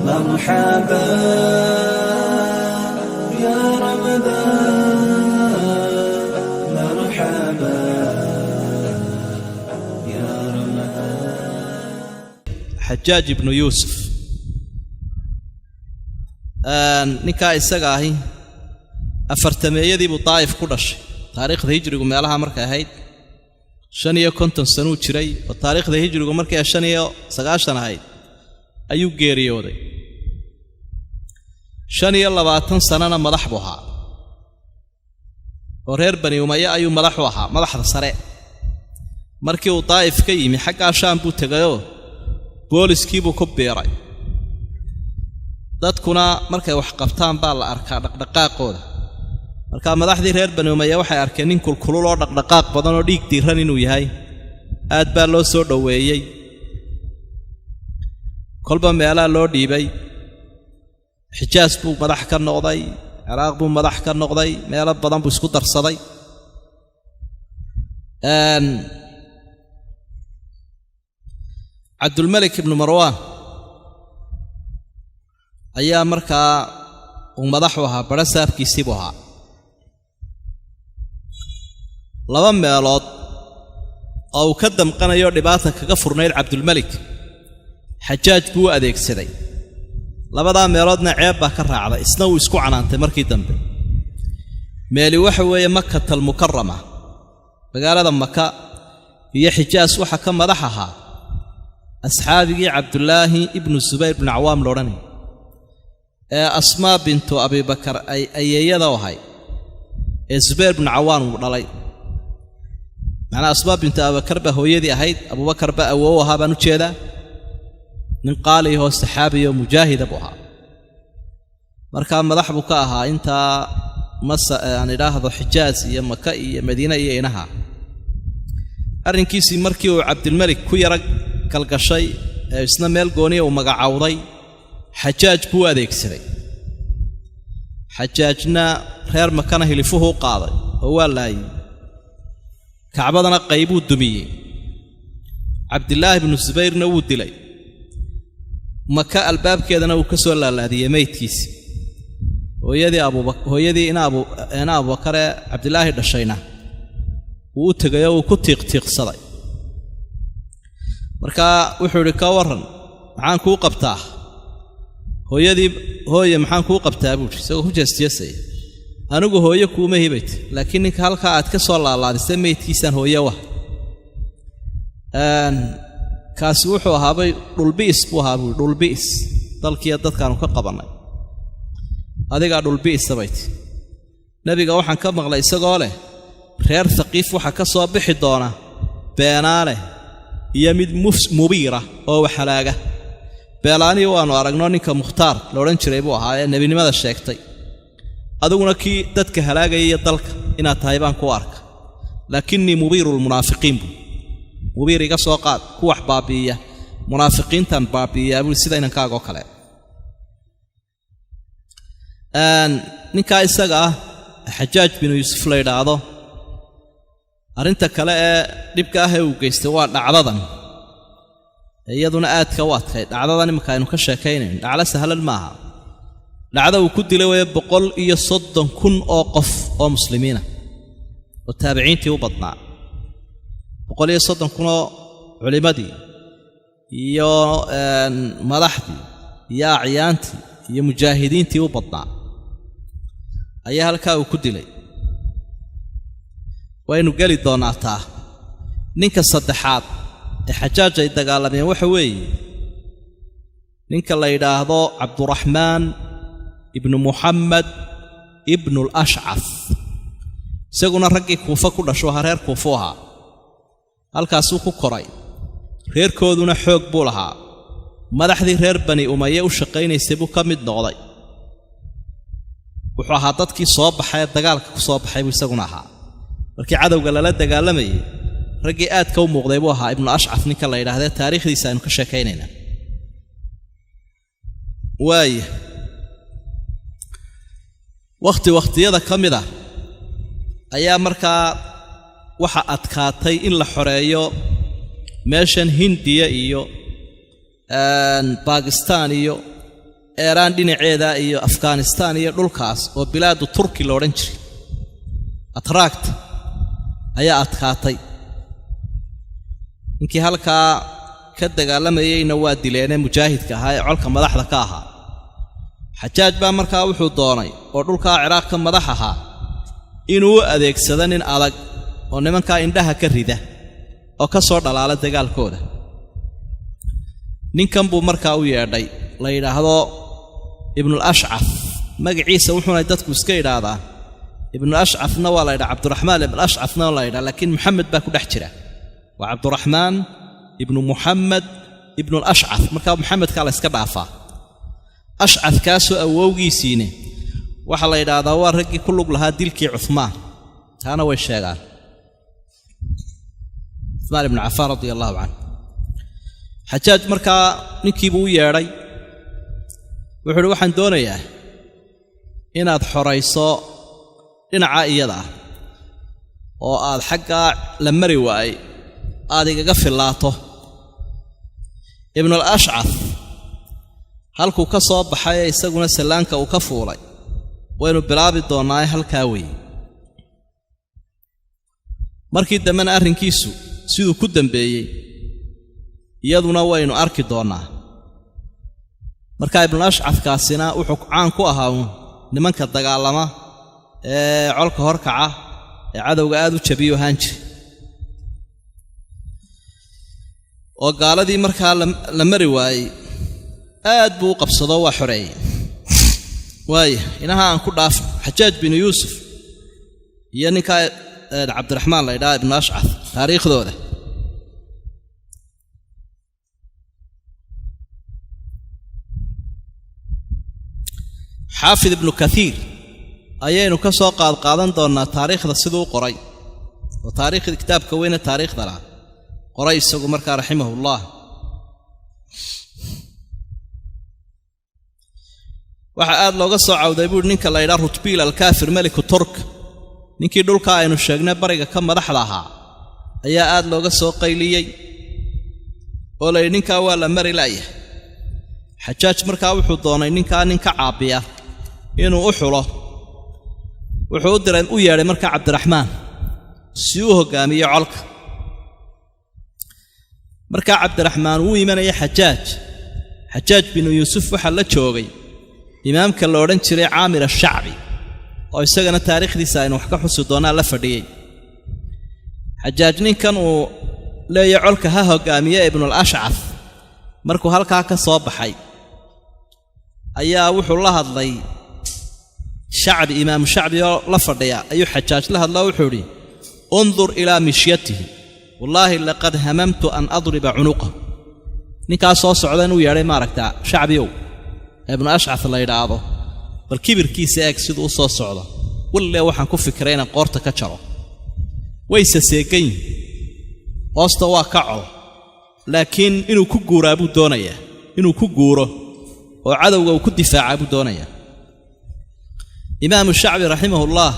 مرحبا يا رمضان مرحبا يا رمضان. حجاج بن يوسف ninkaa isaga ahi afartameeyadii buu Taayif ku dhashay. taariikhda hijrigu meelaha markay ahayd 55 sano jiray oo taariikhda hijrigu markay 590 ahayd ayuu geeriyooday. 25 sanana madax buu ahaa oo reer Bani Umayya ayuu madax u ahaa, madaxda sare. markii uu Taayif ka yimi xagga Shaam buu tagayo booliskii buu ku beeray. dadkuna markay wax qabtaan baa la arkaa dhaqdhaqaaqooda. marka madaxdii reer Bani Umayya waxay arkeen nin kulkulul oo dhaqdhaqaaq badan oo dhiig diiran inuu yahay. aad baa loo soo dhaweeyay, kolba meelaha loo dhiibay. Xijaas buu madax ka noqday, Ciraaq buu madax ka noqday, meelo badan buu isku darsaday. Abdulmalik ibn Marwan ayaa markaa uu madax u ahaa, barasaabkiisii buu ahaa. laba meelood oo uu ka damqanayo dhibaata kaga furnayd Abdulmalik Xajaaj buu adeegsaday. labadaa meeloodna ceeb baa ka raacday, isna uu isku canaantay markii dambe. meeli waxa weeye Makkatul Mukarrama, magaalada Makka iyo Xijaas waxa ka madax ahaa asxaabigii Cabdullaahi ibn Zubayr ibn Awaam loodhanay ee Asmaa bintu Abi Bakar ay ayeeyada ahay ee Zubayr ibn Awaam uu dhalay. macnaa Asmaa bintu Abi Bakar ba hooyadii ahayd, Abu Bakar ba awoow ahaa baan u jeedaa. nin qaali oo saxaabi oo mujaahid buu ahaa. marka madax buu ka ahaa inta aan idhaahdo Xijaas iyo Makka iyo Madiina iyo inaha. arrinkiisii markii uu Abdulmalik ku yara kalgashay isna meel gooniya uu magacaawday, Xajaaj buu adeegsaday. Xajaajna reer Makkana hilifuhu qaaday oo waa laayay. Kacbadana qaybuu dumiyey. Cabdullah ibn Zubayrna wuu dilay. Makka albaabkeedana uu ka soo laalaadiyay meydkiisa. hooyadii ina Abu Bakar Cabdullah dhashayna wuu tagay oo ku tiiqtiiqsaday. marka wuxuu yiri ka waran maxaan ku qabtaa hooye maxaan ku qabtaa buu isagoo ku jeestiyay. anigu hooye kuuma hibayt, laakiin ninka halka aad ka soo laalaadisay meydkiisan hooye wax kaas wuxuu ahaabay dhulbiis buu ahaa. dhulbiis dalkii dadkaanu ka qabanay, adiga dhulbiis sabayt. nabiga waxaan ka maqlay isagoo leh reer Thaqiif waxa ka soo bixi doona beenaale iyo mid mubiira oo waxalaaga. beelaani waanu aragno ninka Mukhtaar la oran jiray buu ahaa ee nabinimada sheegtay. adiguna kii dadka halaagaya dalka inaad tahay baan ku arka, laakiinni mubiirul munaafiqiin mubiir iga soo qaad ku wax baabiiya munaafiqiintan baabiiya buu sida inankaaga oo kale. ninka isaga Xajaaj bin Yuusuf la yiraahdo. arinta kale ee dhibka ah ee uu geystay waa dhacdadan, iyaduna aad ka waadkay. dhacdadan imka aynu ka sheekaynayno dhacdo sahlan maaha. dhacdo uu ku dilay 130,000 oo qof oo muslimiina oo taabiciintii u badnaa. 130,000 oo culimadii iyo madaxdii iyo acyaantii iyo mujaahidiintii u badnaa ayaa halkaa uu ku dilay. waynu gali doonaa taa. ninka saddexaad ee Xajaaj ay dagaalameen waxa weeye ninka la yiraahdo Cabdurrahmaan ibn Muhammad ibn al-Ash'af. isaguna raggii Kuufa ku dhasho reer Kuufa ahaa. halkaasuu ku koray. reerkooduna xoog buu lahaa. madaxdii reer Bani Umayya u shaqaynaysay buu ka mid noqday. wuxuu ahaa dadkii soo baxay dagaalka ku soo baxay buu isaguna ahaa. markii cadawga lala dagaalamayay raggii aad ka u muuqday buu ahaa ibn Ash'af ninka la yiraahdo. taariikhdiisa aynu ka sheekaynayna. waqtiyada kamida ayaa markaa waxa adkaatay in la xoreeyo meeshan Hindiya iyo Pakistan iyo Iran dhinaceeda iyo Afghanistan iyo dhulkaas oo bilaadu Turki la oran jiray atract ayaa adkaatay inkii halkaa ka dagaalamayayna waa dileene mujaahidka ahaa ee colka madaxda ka ahaa Xajaaj baa markaa wuxuu doonay oo dhulka Ciraaq ka madax ahaa inuu adeegsado nin adag oo nimanka indhaha ka rida oo ka soo dhalaala dagaalkooda ninkan buu markaa u yeedhay la yiraahdo ibn al-Ash'af magaciisa wuxuu dadku iska yiraahdaan ibn al-Ash'afna waa la yiraahdaa Abdurrahman ibn al-Ash'afna waa la yiraahdaa laakiin Muhammad baa ku dhex jira waa Abdurrahman ibn Muhammad ibn al-Ash'af markaa Muhammad ka la iska dhaafaa Ash'af kaasoo awowgiisiina waxa la yiraahdaa waa ragii ku lug lahaa dilkii Uthman taana way sheegaan Uthman ibn Affan radiyallahu anhu Xajaaj markaa ninkii buu yeedhay wuxuu waxaan doonayaa inaad xorayso dhinaca iyada oo aad xagga la mari waay aad igaga filaato ibn al-Ash'af halku ka soo baxay isaguna salaanka uu ka fuulay waynu bilaabi doonaa halka weey markii dambana arrinkiisu sidoo ku dambeeyay iyaduna waynu arki doonaa marka ibn al-Ash'af kaasina wuxuu caan ku ahaa nimanka dagaalama ee colka horkaca ee cadawga aad u jabiyo hanji oo gaaladii markaa la mari waayay aad buu qabsado waa xoreeyay waay inaha aan ku dhaaf Xajaaj bin Yusuf iyo ninka Abdurrahman la yiraahdo ibn al-Ash'af taariikhdooda حافظ ابن كثير ayaynu ka soo qaadan doonaa taariikhda sidoo qoray oo taariikhda kitaabka weyn taariikhda la qoray isagu markaa rahimahullah waxa aad looga soo cawday buu ninka la yiraahdo Rutbil al-Kafir maliku Turk ninkii dhulka aynu sheegnay bariga ka madaxda ahaa ayaa aad looga soo qayliyay oo la ninka waa la mari laayay Xajaaj markaa wuxuu doonay ninka caabiya inuu u xulo wuxuu u diray u yeeray markaa Abdurrahman si uu hogaamiyo colka markaa Abdurrahman uu iimanaya Xajaaj bin Yusuf waxa la joogay imaamka la oran jiray Aamir al-Sha'bi oo isagana taariikhdiisa aynu wax ka xusi doonaa la fadhiyay Xajaaj ninkan uu leeyahay colka ha hogaamiye ibn al-Ash'af markuu halka ka soo baxay ayaa wuxuu la hadlay شعب إمام شعبي لا فرديا أي حجاج له الله وحوري انظر إلى مشيته والله لقد هممت أن أضرب عنقه نكا صوص عدن وياري ماركتا شعبيو ابن أشعث الله يرعاه بالكبر كيسي أكسد صوص عدن والله وحن كفي كرينا قورتا كتشرو ويسا سيكين واستوا كعو لكن إنو كقورا أبو دونيا إنو كقورا وعدو وكدفاع أبو دونيا إمام الشعبي رحمه الله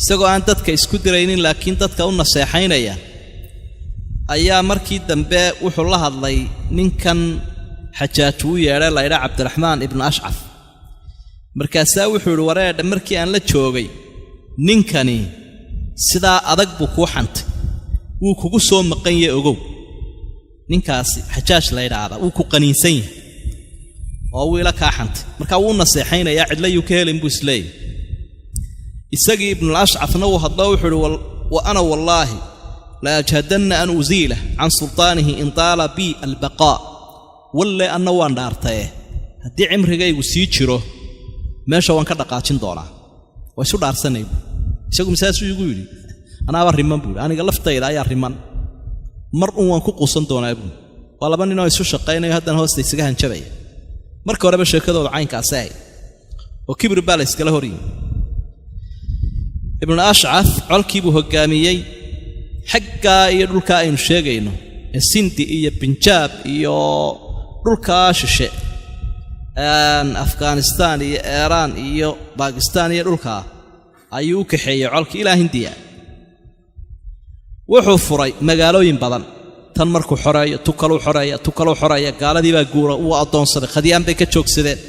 isagoo aan dadka isku diraynin laakiin dadka u naseexaynaya ayaa markii dambe wuxuu la hadlay ninkan Xajaaj uu yeeray la yiraahdo Abdurrahman ibn Ash'af markaas wuxuu wareed markii aan la joogay ninkani sida adag buu ku xantay uu kugu soo maqan yahay ogow ninkaasi Xajaaj la yiraahdo uu ku qaniinsan yahay oo wiila ka xantay marka uu naseexaynaya cidlayu ka helin buu isleey isagii ibn al-Ash'afna uu hadlaa wuxuu wa ana wallahi la ajhadanna an uzila an sultanihi in tala bi al-baqa walla anna waan dhaartay hadii cimrigaygu sii jiro meesha waan ka dhaqaajin doonaa way soo dhaarsanay isagu misaas uu igu yiri anaaba riman buu aniga laftayda ayaa riman mar uu waan ku quusan doonaa buu waa laba nin oo isu shaqeynay haddana hoosta isaga hanjabay marka horeba sheekadooda caynkaas ah oo kibir baa la iskala horiyay ibn al-Ash'af colkii buu hogaamiyay xagga iyo dhulka aynu sheegayno Sindi iyo Punjab iyo dhulka shishe afghanistan iyo iiraan iyo bakistan iyo dhulka ayuu u kaxeeyey colkii ilaa hindiya wuxuu furay magaalooyin badan tan markuu xoreeyo tukaluu xoreeya gaaladii baa guura uu adoonsaday khadiyaan bay ka joogsadeen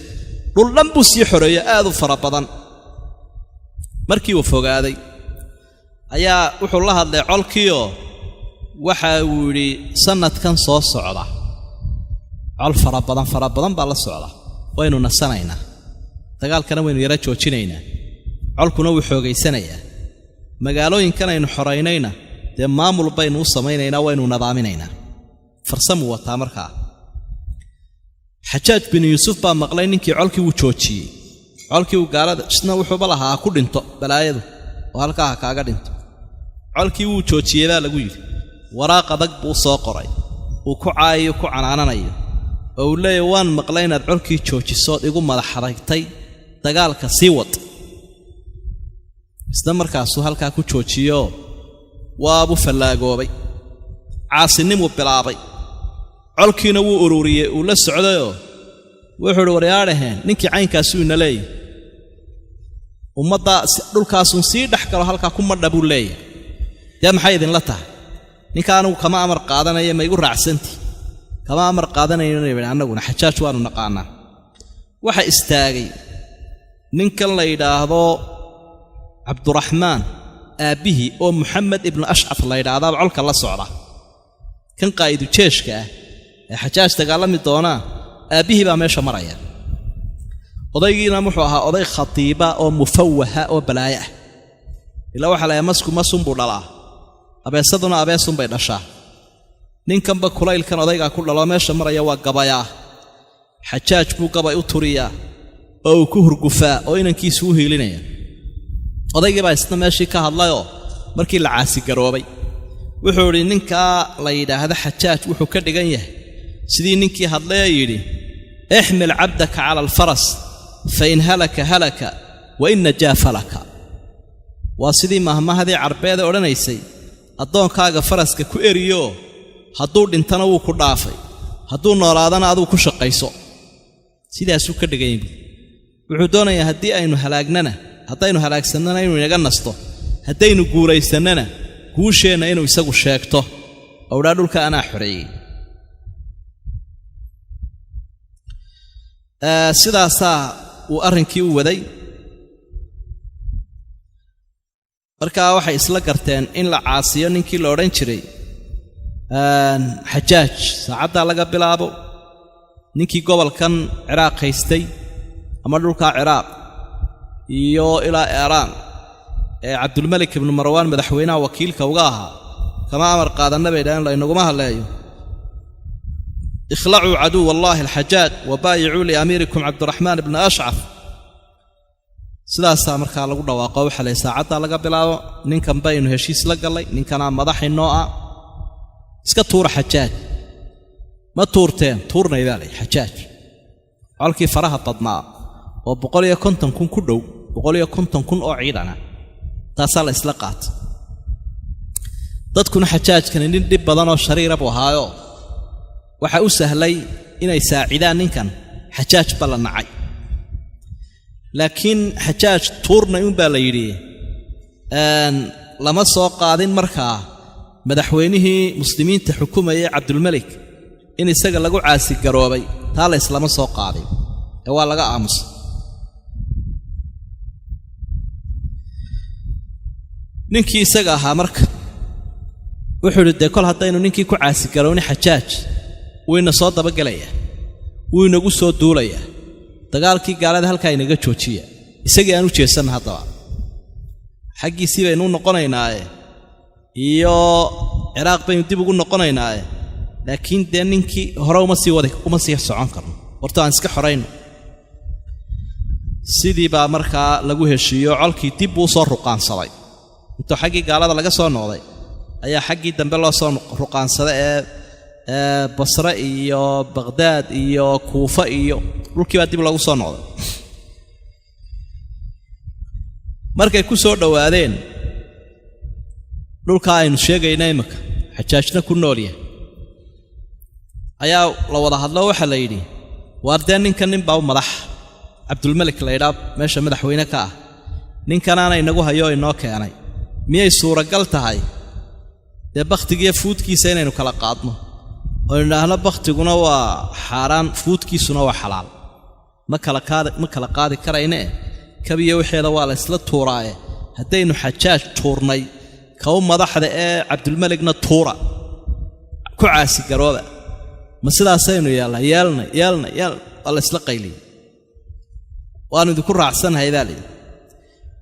dhul dhan buu sii xoreeyay aad u fara badan markii uu fogaaday ayaa wuxuu la hadlay colkiioo waxa uu yidhi sanadkan soo socda col fara badan baa la socda waynu nasanaynaa dagaalkana waynu yara joojinaynaa colkuna wuu xoogaysanayaa magaalooyinkan aynu xoraynayna dee maamul baynu u samaynaynaa waynu nadaaminaynaa farsamuu wataa markaa xajaaj binu yuusuf baa maqlay ninkii colkii wuu joojiyey colkii uu gaalada isna wuxuuba lahaa ha ku dhinto balaayadu oo halkaa ha kaaga dhinto colkii wuu joojiyey baa lagu yidhi waraaq adag buu soo qoray uu ku caayayo ku canaananayo oo uu leeyahy waan maqlay inaad colkii joojisood igu madaxaragtay dagaalka sii wad isna markaasuu halkaa ku joojiyo waabuu fallaagoobay caasinimuu bilaabay colkiina wuu ururiyey uu la socdayoo wuxuu idhi waryaadhaheen ninkii caynkaasuu ina leeyahy ummaddaa dhulkaasuun sii dhex galo halkaa ku madha buu leeyahay dee maxay idinla tahay ninka anigu kama amar qaadanaya ma igu raacsantii kama amar qaadanayno annaguna xajaaj waannu naqaanaa waxa istaagay ninkan la yidhaahdo cabduraxmaan aabbihii oo muxamed ibnu ashcaf la yidhaahdaaba colka la socda kan qaa'idu jeeshka ah ee xajaaj dagaalami doonaa aabbihii baa meesha maraya odaygiina wuxuu ahaa oday khatiiba oo mufawaha oo balaayo ah ilaa waxaa layaa masku masunbuu dhalaa abeesaduna abeesunbay dhashaa ninkanba kulaylkan odaygaa ku dhalo meesha maraya waa gabayaa xajaaj buu gabay u turiyaa oo uu ku hurgufaa oo inankiisu u hiilinaya odaygii baa isna meeshii ka hadlayoo markii la caasigaroobay wuxuu idhi ninkaa la yidhaahdo xajaaj wuxuu ka dhigan yahay sidii ninkii hadlayee yidhi ixmil cabdaka cala alfaras fa in halaka halaka wa in najaa falaka waa sidii mahmahadii carbeede odhanaysay addoonkaaga faraska ku eriyoo hadduu dhintana wuu ku dhaafay hadduu noolaadana aduu ku shaqayso sidaasuu ka dhigan yahi wuxuu doonayaa haddii aynu halaagnana haddaynu halaagsannana inuu inaga nasto haddaynu guulaysannana guusheenna inuu isagu sheegto owdhaa dhulka anaa xoreeyey sidaasaa uu arrinkii u waday markaa waxay isla garteen in la caasiyo ninkii la odhan jiray xajaaj saacaddaa laga bilaabo ninkii gobolkan ciraaq haystay ama dhulkaa ciraaq iyo ilaa iiraan ee cabdulmalik ibnu marwaan madaxweynaha wakiilka uga ahaa kama amar qaadanna bay dhahen laynaguma hadleeyo ikhlacuu caduw allaahi alxajaaj wa baayicuu liamiirikum cabdiraxmaan ibni ashcaf sidaasaa markaa lagu dhawaaqo waxaa lay saacaddaa laga bilaabo ninkan baynu heshiis la gallay ninkanaa madaxi noo ah iska tuura xajaaj ma tuurteen tuurnay baa lay xajaaj colkii faraha badnaa oo 150 kun ku dhow 150 kun oo ciidana taasaa la isla qaatay dadkuna xajaajkani nin dhib badan oo shariira buu ahaayo waxa u sahlay inay saacidaan ninkan xajaaj bala nacay laakiin xajaaj tuurnay baa la yidhi lama soo qaadin markaa madaxweynihii muslimiinta xukumayay cabdulmalik in isaga lagu caasi garoobay taa la islama soo qaadin ee waa laga aamusay ninkii isaga ahaa marka wuxuu yidhi dee kol haddaynu ninkii ku caasi garoowni xajaaj wayna soo dabagelayaa wuu inagu soo duulayaa dagaalkii gaalada halkaa inaga joojiya isagii aan u jeesanna haddaba xaggiisii baynu u noqonaynaaye iyo ciraaq baynu dib ugu noqonaynaaye laakiin dee ninkii hore uma sii socon karno horta aan iska xorayno sidii baa markaa lagu heshiiyo colkii dib buu soo ruqaansaday intuu xaggii gaalada laga soo noqday ayaa xaggii dambe loo soo ruqaansaday ee basre iyo baqhdaad iyo kuufa iyo dhulkii baa dib lagu soo noqday markay ku soo dhowaadeen dhulkaa aynu sheegayna imika xajaajna ku nool yahay ayaa la wada hadlo waxaa la yidhi waardeen ninkan nin baa madax cabdulmalik la yidhaa meesha madaxweyne ka ah ninkanaana inagu hayo inoo keenay miyay suuragal tahay dee bakhtigiiyo fuudkiisa inaynu kala qaadno oo idhaahno bakhtiguna waa xaaraan fuudkiisuna waa xalaal ma kala qaadi karayne kabiyo waxeeda waa la isla tuuraaye haddaynu xajaaj tuurnay kow madaxda ee cabdulmalikna tuura ku caasi garooba ma sidaasaynu yeelna waa la isla qayliyey waanu idinku raacsanahay baa layidhi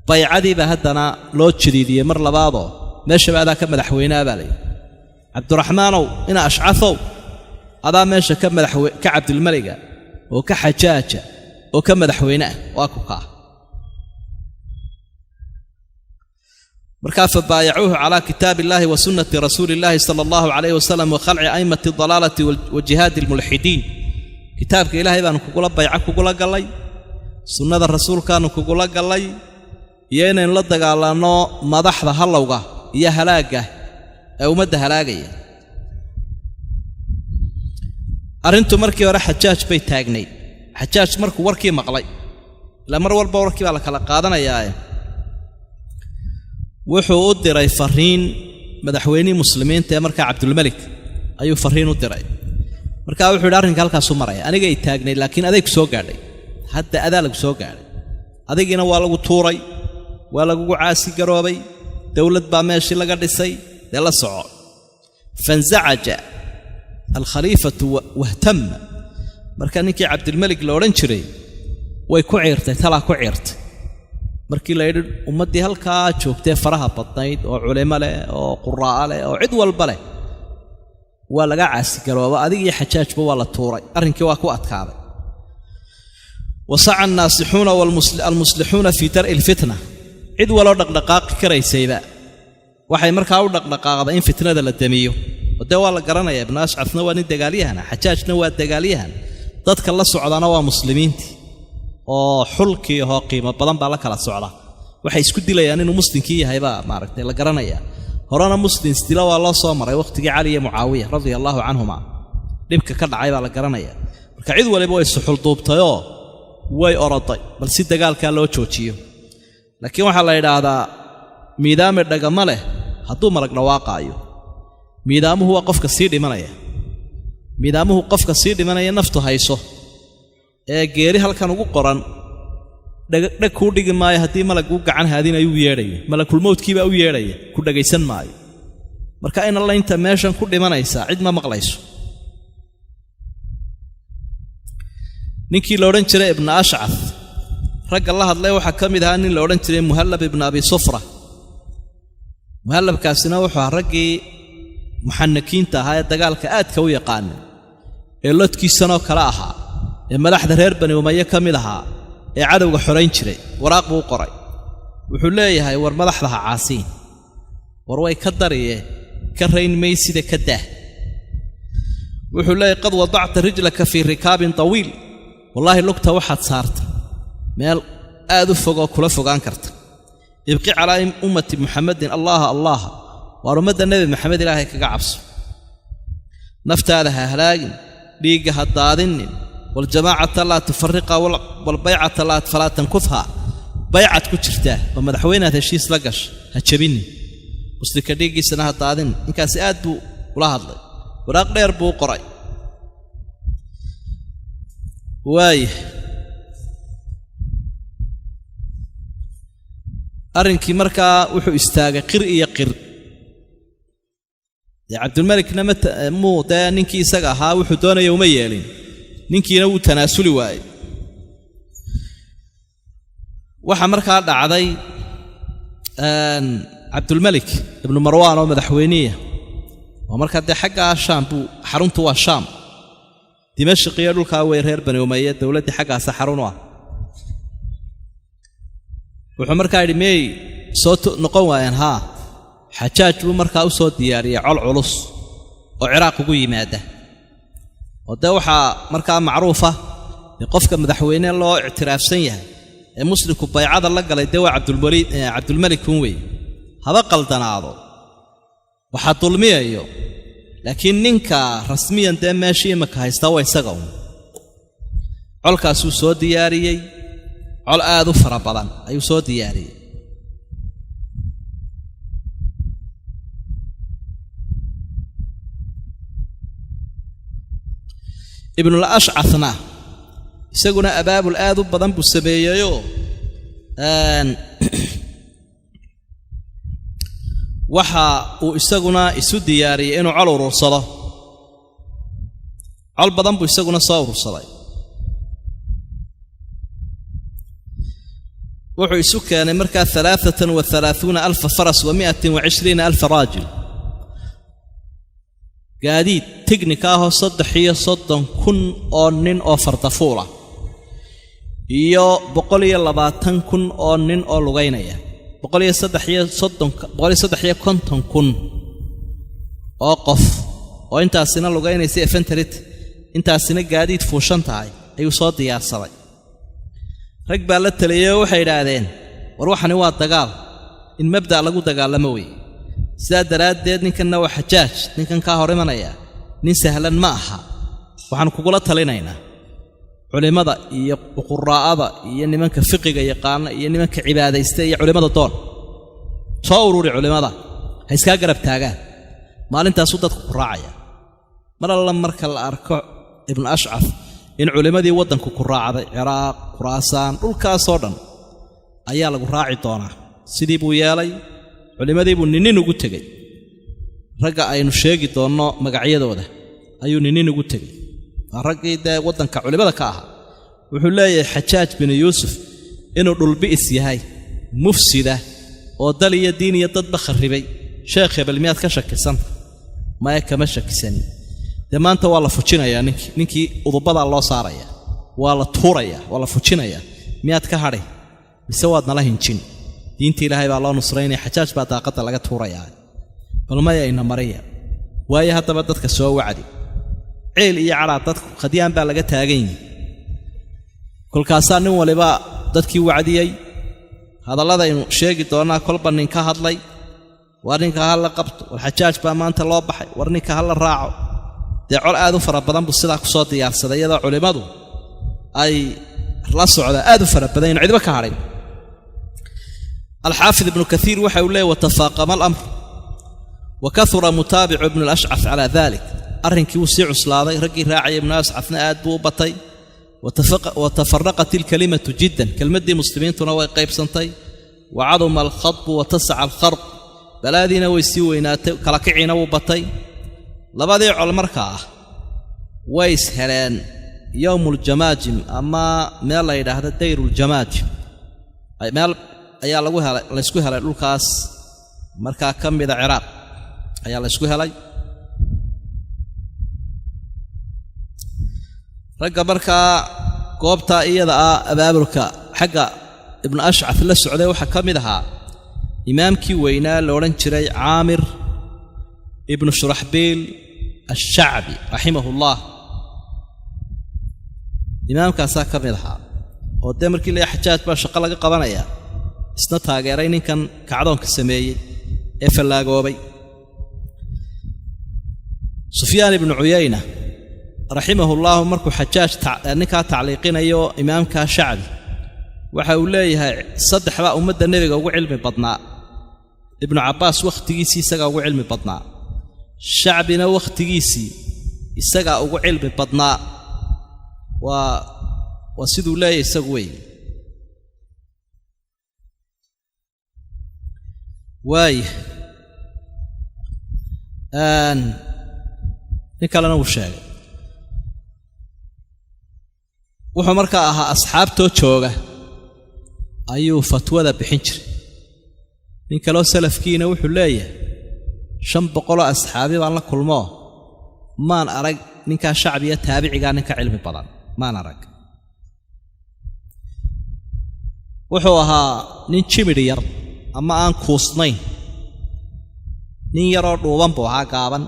baycadiibaa haddana loo jadiidiyey mar labaadoo meeshaba adaa ka madaxweyneha baa layidhi cabdiraxmaanow ina ashcafow adaa meesha ka cabdilmaliga oo ka xajaaja oo ka madaxweyne ah waa ku kaa markaa fabaayacuuhu calaa kitaabi illaahi wa sunnati rasuuli illaahi sala allahu calayhi wasalam wa khalci a'immati dalaalati wa jihaadi almulxidiin kitaabka ilaahay baanu kugula bayco kugula gallay sunnada rasuulkaanu kugula gallay iyo inaynu la dagaalanno madaxda hallowga iyo halaagga ee ummadda halaagaya arrintu markii hore xajaaj bay taagnayd xajaaj markuu warkii maqlay ilaa mar walba warkii baa la kala qaadanayaae wuxuu u diray fariin madaxweynihii muslimiinta ee markaa cabdulmalik ayuu fariin u diray markaa wuxuu yidhi arrinka halkaasuu maraya aniga ay taagnayd laakiin aday ku soo gaadhay hadda adaa lagu soo gaadhay adigiina waa lagu tuuray waa lagugu caasi garoobay dowlad baa meeshii laga dhisay dee la soco fanzacaja alkhaliifatu wahtamma marka ninkii cabdilmalik la odhan jiray way ku ciirtay talaa ku ciirtay markii la yidhi ummaddii halkaa joogtee faraha badnayd oo culimo leh oo quraa'a leh oo cid walba leh waa laga caasi garooba adig iyo xajaajba waa la tuuray arrinkii waa ku adkaaday wasaca annaasixuuna almuslixuuna fii dar'i alfitna cid waloo dhaqdhaqaaqi karaysayba waxay markaa u dhaqdhaqaaqday in fitnada la damiyo oo dee waa la garanaya ibnu ashcafna waa nin dagaalyahana xajaajna waa dagaalyahan dadka la socdana waa muslimiintii oo xulkii ahoo qiimo badan baa la kala socda waxay isku dilayaan inuu muslimkii yahay baa maaragtay la garanaya horena muslim isdila waa loo soo maray wakhtigii cali iyo mucaawiya radia allaahu canhuma dhibka ka dhacay baa la garanaya marka cid waliba way suxulduubtayoo way oroday bal si dagaalkaa loo joojiyo laakiin waxaa la yidhaahdaa miidaame dhagama leh hadduu malag dhawaaqaayo miidaamuhu waa qofka sii dhimanaya miidaamuhu qofka sii dhimanaya naftu hayso ee geeri halkan ugu qoran dhag kuu dhigi maayo haddii malaguu gacan haadin ayuu yeedhaya malakulmowdkiibaa u yeedhaya ku dhagaysan maayo marka in alla inta meeshan ku dhimanaysaa cid ma maqlayso ninkii la odhan jiray ibnu ashcaf ragga la hadlay waxaa ka mid ahaa nin la odhan jiray muhallab ibnu abi sufra muhallabkaasina wuxuu ahaa raggii muxanakiinta ahaa ee dagaalka aadka u yaqaanay ee lodkiisanoo kale ahaa ee madaxda reer bani umaye ka mid ahaa ee cadowga xorayn jiray waraaq buu u qoray wuxuu leeyahay war madaxda ha caasiin war way ka dariye ka rayn maysida ka daah wuxuu leeyahay qad wadacta rijlaka fii rikaabin tawiil wallaahi lugta waxaad saarta meel aad u fogoo kula fogaan karta ibqi calaa ummati muxamadin allaaha waar ummadda nebi maxamed ilaahay kaga cabso naftaada ha halaagin dhiigga ha daadinin waljamaacata laa tufariqa walbaycata falaa tankufha baycad ku jirtaa oo madaxweynead heshiis la gasha ha jabinin muslimka dhiiggiisana ha daadinin ninkaasi aad buu ula hadlay waraaq dheer buu u qoray waaya arrinkii markaa wuxuu istaagay qir iyo qir dee cabdulmalikna muu dee ninkii isaga ahaa wuxuu doonaya uma yeelin ninkiina wuu tanaasuli waayey waxaa markaa dhacday cabdulmalik ibnu marwaan oo madaxweyniya oo markaa dee xaggaa shaam buu xaruntu waa shaam dimashq iyo dhulkaa wey reer bani umaye dowladdii xaggaasa xarun u ah wuxuu markaa yidhi miyay soo noqon waayeen haa xajaaj buu markaa u soo diyaariyey col culus oo ciraaq ugu yimaada oo dee waxaa markaa macruufa dee qofka madaxweyne loo ictiraafsan yahay ee muslimku baycada la galay dee waa cabdulmalik un wey haba qaldanaado waxaa dulmiyayo laakiin ninka rasmiyan dee meeshii imaka haystaa waa isaga un colkaasuu soo diyaariyey col aad u fara badan ayuu soo diyaariyey ibnul ashcafna isaguna abaabul aad u badan buu sameeyeyoo waxa uu isaguna isu diyaariyey inuu col urursado col badan buu isaguna soo urursaday wuxuu isu keenay markaa 33,000 faras wa 120,000 raajil gaadiid teknika ahoo 33,000 oo nin oo fardafuula iyo 120,000 oo nin oo lugaynaya 150,000 oo qof oo intaasina lugaynaysa infantry intaasina gaadiid fuushan tahay ayuu soo diyaarsaday rag baa la taliyay waxay yiraahdeen war waxani waa dagaal in mabda lagu dagaalamo way sidaa daraaddeed ninkanna waa xajaaj ninkan ka hor imanaya nin sahlan ma aha waxaan kugula talinaynaa culimada iyo quraa'ada iyo nimanka fiqiga yaqaan iyo nimanka cibaadaysta iyo culimada doon soo ururi culimada ha iska garab taagaan maalintaas uu dadku ku raacaya mar alla marka la arko ibn ashcaf in culimadii wadanku ku raacday Ciraaq Khuraasaan dhulkaas oo dhan ayaa lagu raaci doonaa sidii buu yeelay culimadii buu nin ugu tagay ragga aynu sheegi doono magacyadooda ayuu nin ugu tagay raggii wadanka culimada ka ah wuxuu leeyahay xajaaj bin yuusuf inuu dhulbi is yahay mufsida oo dal iyo diin iyo dad bakharibay sheekh hebel miyaad ka shakisan ma kama shakisan maanta waa la fujinayaa ninkii udubada loo saaraya waa la tuuraya waa la fujinayaa miyaad ka hadhay mise waad nala hinjin diintii ilaahay baa loo nusraynaya xajaaj baa daaqada laga tuurayaa bal ma ayna mariya waayo haddaba dadka soo wacdi ceel iyo calaad dadku qadiyaan baa laga taagan kolkaasaan nin waliba dadkii wacdiyay hadallada inuu sheegi doonaa kolba nin ka hadlay war ninka hal la qabto war xajaaj baa maanta loo baxay war ninka hal la raaco col aad u fara badan buu sidaa ku soo diyaarsaday iyadoo culimadu ay la socda aad u fara badan cidba ka harin الحافظ ابن كثير وحي له وتفاقم الأمر وكثر متابع ابن الأشعث على ذلك أرنكي وسيع سلاضي رقي راعي ابن الأشعث آد بو بطي وتفرقت الكلمة جدا كلمة دي مسلمين تنوي قيب سنتي وعظم الخطب وتسع الخرق بلادنا ويسيوينات كلاكعين وبطي لبادي علمركا ويس هلان يوم الجماجم أما ميلا إذا هذا دير الجماجم أي ميل أيا لوها لسكوها للوكاس مركا كم بذا عراق أيا لسكوها لي رجع مركا قوبتا إيدا أبابركا حقا ابن أشعث للسعودية وحكم ذها إمامكي وينا لورن شري عامر ابن شرحبيل الشعبي رحمه الله إمام كاسا كمدها ودمر كل حجاج با شقه laga qabanaya isna taageeray ninkan kacdoonka sameeyay ee falaagoobay Sufyaan ibn Uyayna rahimahullah markuu xajaaj ninka tacliiqinayo imaamka Shacbi waxa uu leeyahay saddexba ummadda nabiga ugu cilmi badnaa ibn Abbas waqtigiisii isaga ugu cilmi badnaa Shacbina waqtigiisii isaga ugu cilmi badnaa وسيدو لا يسوي واي نكالنا وشاي wuxuu markaa ahaa asxaabtoo jooga ayuu fatwada bixin jiray nin kale oo salafkiina wuxuu leeyahay 500 asxaabi baan la kulmo maan arag ninka shacbiga taabiciga ninka cilmi badan maan arag wuxuu ahaa nin jimir yar ama aan kuusnayn nin yaroo dhuuban buu ahaa gaaban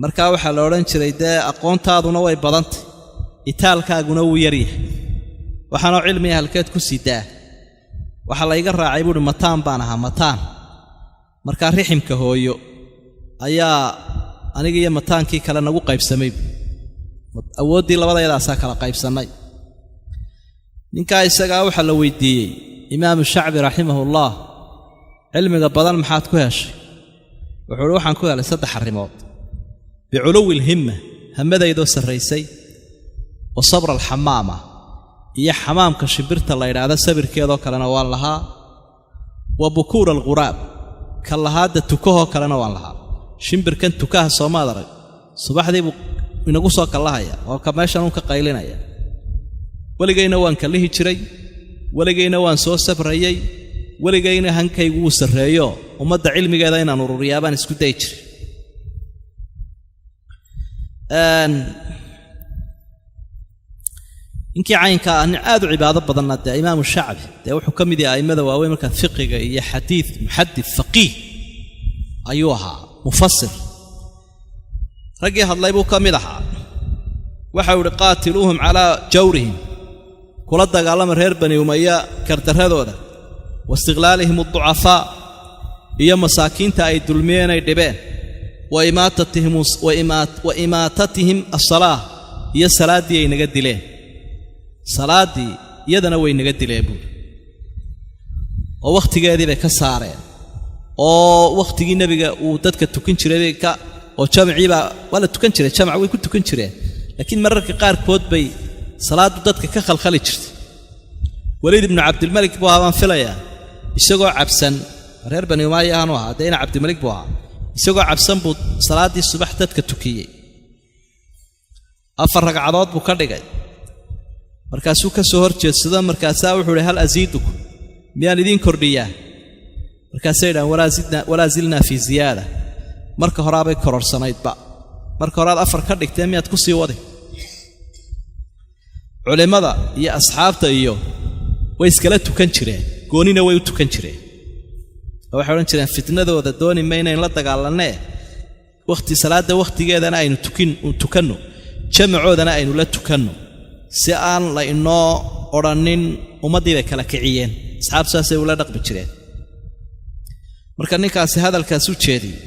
markaa waxaa la odhan jiray dee aqoontaaduna way badantay itaalkaaguna wuu yar yahay waxaanoo cilmiga halkeed ku sidaa waxaa la iga raacay buuhi mataan baan ahaa mataan markaa riximka hooyo ayaa aniga iyo mataankii kale nagu qaybsamay awooddii labadayadaasaa kala qaybsannay ninkaa isagaa waxaa la weydiiyey imaamu shacbi raximahullah cilmiga badan maxaad ku heshay wuxuu uhi waxaan ku helay 3 arrimood biculuwi lhimma hamadaydoo sarraysay wa sabra alxamaama iyo xamaamka shimbirta la yidhaahda sabirkeedoo kalena waan lahaa wa bukuura alghuraab ka lahaadda tukahoo kalena waan lahaa shimbirkan tukaha soomaad arag subaxdii buu inagu soo kallahaya oo ka meeshan uun ka qaylinaya weligayna waan kallihi jiray weligayna waan soo sabrayay weligayna hankaygu wuu sarreeyo ummadda cilmigeeda inaan ururiyaa baan isku dayi jiray inkii caynka ah aad u cibaado badanna dee imaamu shacbi dee wuxuu ka mid yahay a'immada waaweyn markaa fiqiga iyo xadiid muxadid faqiih ayuu ahaa mufasir raggii hadlay buu ka mid ahaa waxau idhi qaatiluuhum calaa jawrihim kula dagaalama reer bani umaya kardarradooda wa istiqlaalihim adducafaa iyo masaakiinta ay dulmiyeen ay dhibeen wa imaatatihim asalaah iyo salaaddii ay naga dileen salaaddii iyadana way naga dileen buuri oo wakhtigeedii bay ka saareen oo wakhtigii nebiga uu dadka tukan jiray oo jamciibaa waa la tukan jiray jamac way ku tukan jireen laakiin mararka qaarkood bay salaaddu dadka ka khalkhali jirtay waliid ibnu cabdilmalik buu ahaa baan filayaa isagoo cabsan reer bani umaaya aanu ahaa dee ina cabdilmalik buu ahaa isagoo cabsan buu salaaddii subax dadka tukiyey 4 ragcadood buu ka dhigay markaasuu ka soo hor jeedsado markaasaa wuxuu ihi hal asiidukum miyaan idiin kordhiyaa markaasay idhahan walaa zilnaa fii ziyaada marka horaabay kororsanaydba marka horaad 4 ka dhigtee miyaad ku sii wadi culimmada iyo asxaabta iyo way iskala tukan jireen goonina way u tukan jireen oo waxay odhan jireen fitnadooda dooni mayna in la dagaalanee salaadda wakhtigeedana aynu tukanno jamacoodana aynu la tukanno si aan la inoo odhannin ummaddii bay kala kiciyeen asxaabtu saasay ula dhaqmi jireen marka ninkaasi hadalkaas u jeediyey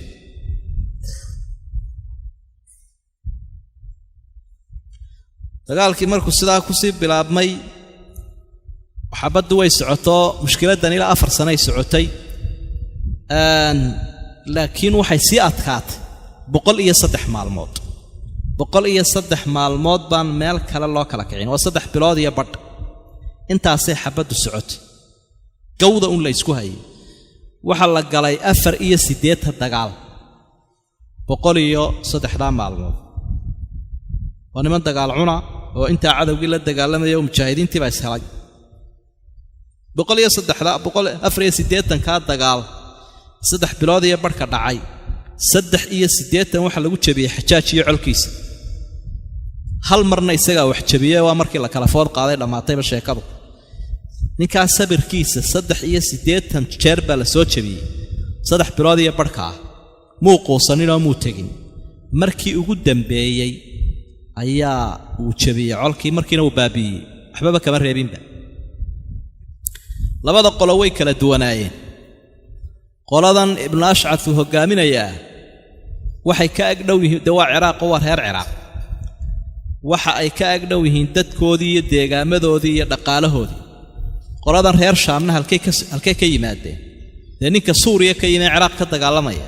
dagaalkii markuu sidaa ku sii bilaabmay xabaddu way socotoo mushkiladdan ilaa 4 sanay socotay laakiin waxay sii adkaatay 103 maalmood 103 maalmood baan meel kale loo kala kicin waa 3 bilood iyo badh intaasay xabaddu socotay gawda un la isku hayay waxaa la galay 84 dagaal 103 maalmood waa niman dagaal cuna oo intaa cadowgii la dagaalamaya mujaahidiintii baa ishelay 184 ka dagaal 3 bilood iyo badhka dhacay 83 waxa lagu jabiyey xajaaj iyo colkiisa hal marna isagaa wax jabiyey waa markii la kala food qaaday dhammaatayba sheekadu ninkaas sabirkiisa 83 jeer baa la soo jabiyey 3 bilood iyo badhka ah muu quusaninoo muu tegin markii ugu dambeeyey ayaa uu jabiyey colkii markiina uu baabiiyey waxbaba kama reebinba labada qolo way kala duwanaayeen qoladan ibnu ashcad uu hogaaminayaa waxay ka agdhow yihiin dawaa ciraaq oo reer ciraaq waxa ay ka agdhow yihiin dadkoodii iyo deegaamadoodii iyo dhaqaalahoodii qoladan reer shaamna halkay ka yimaadeen dee ninka suuriya ka yimid ciraaq ka dagaalamaya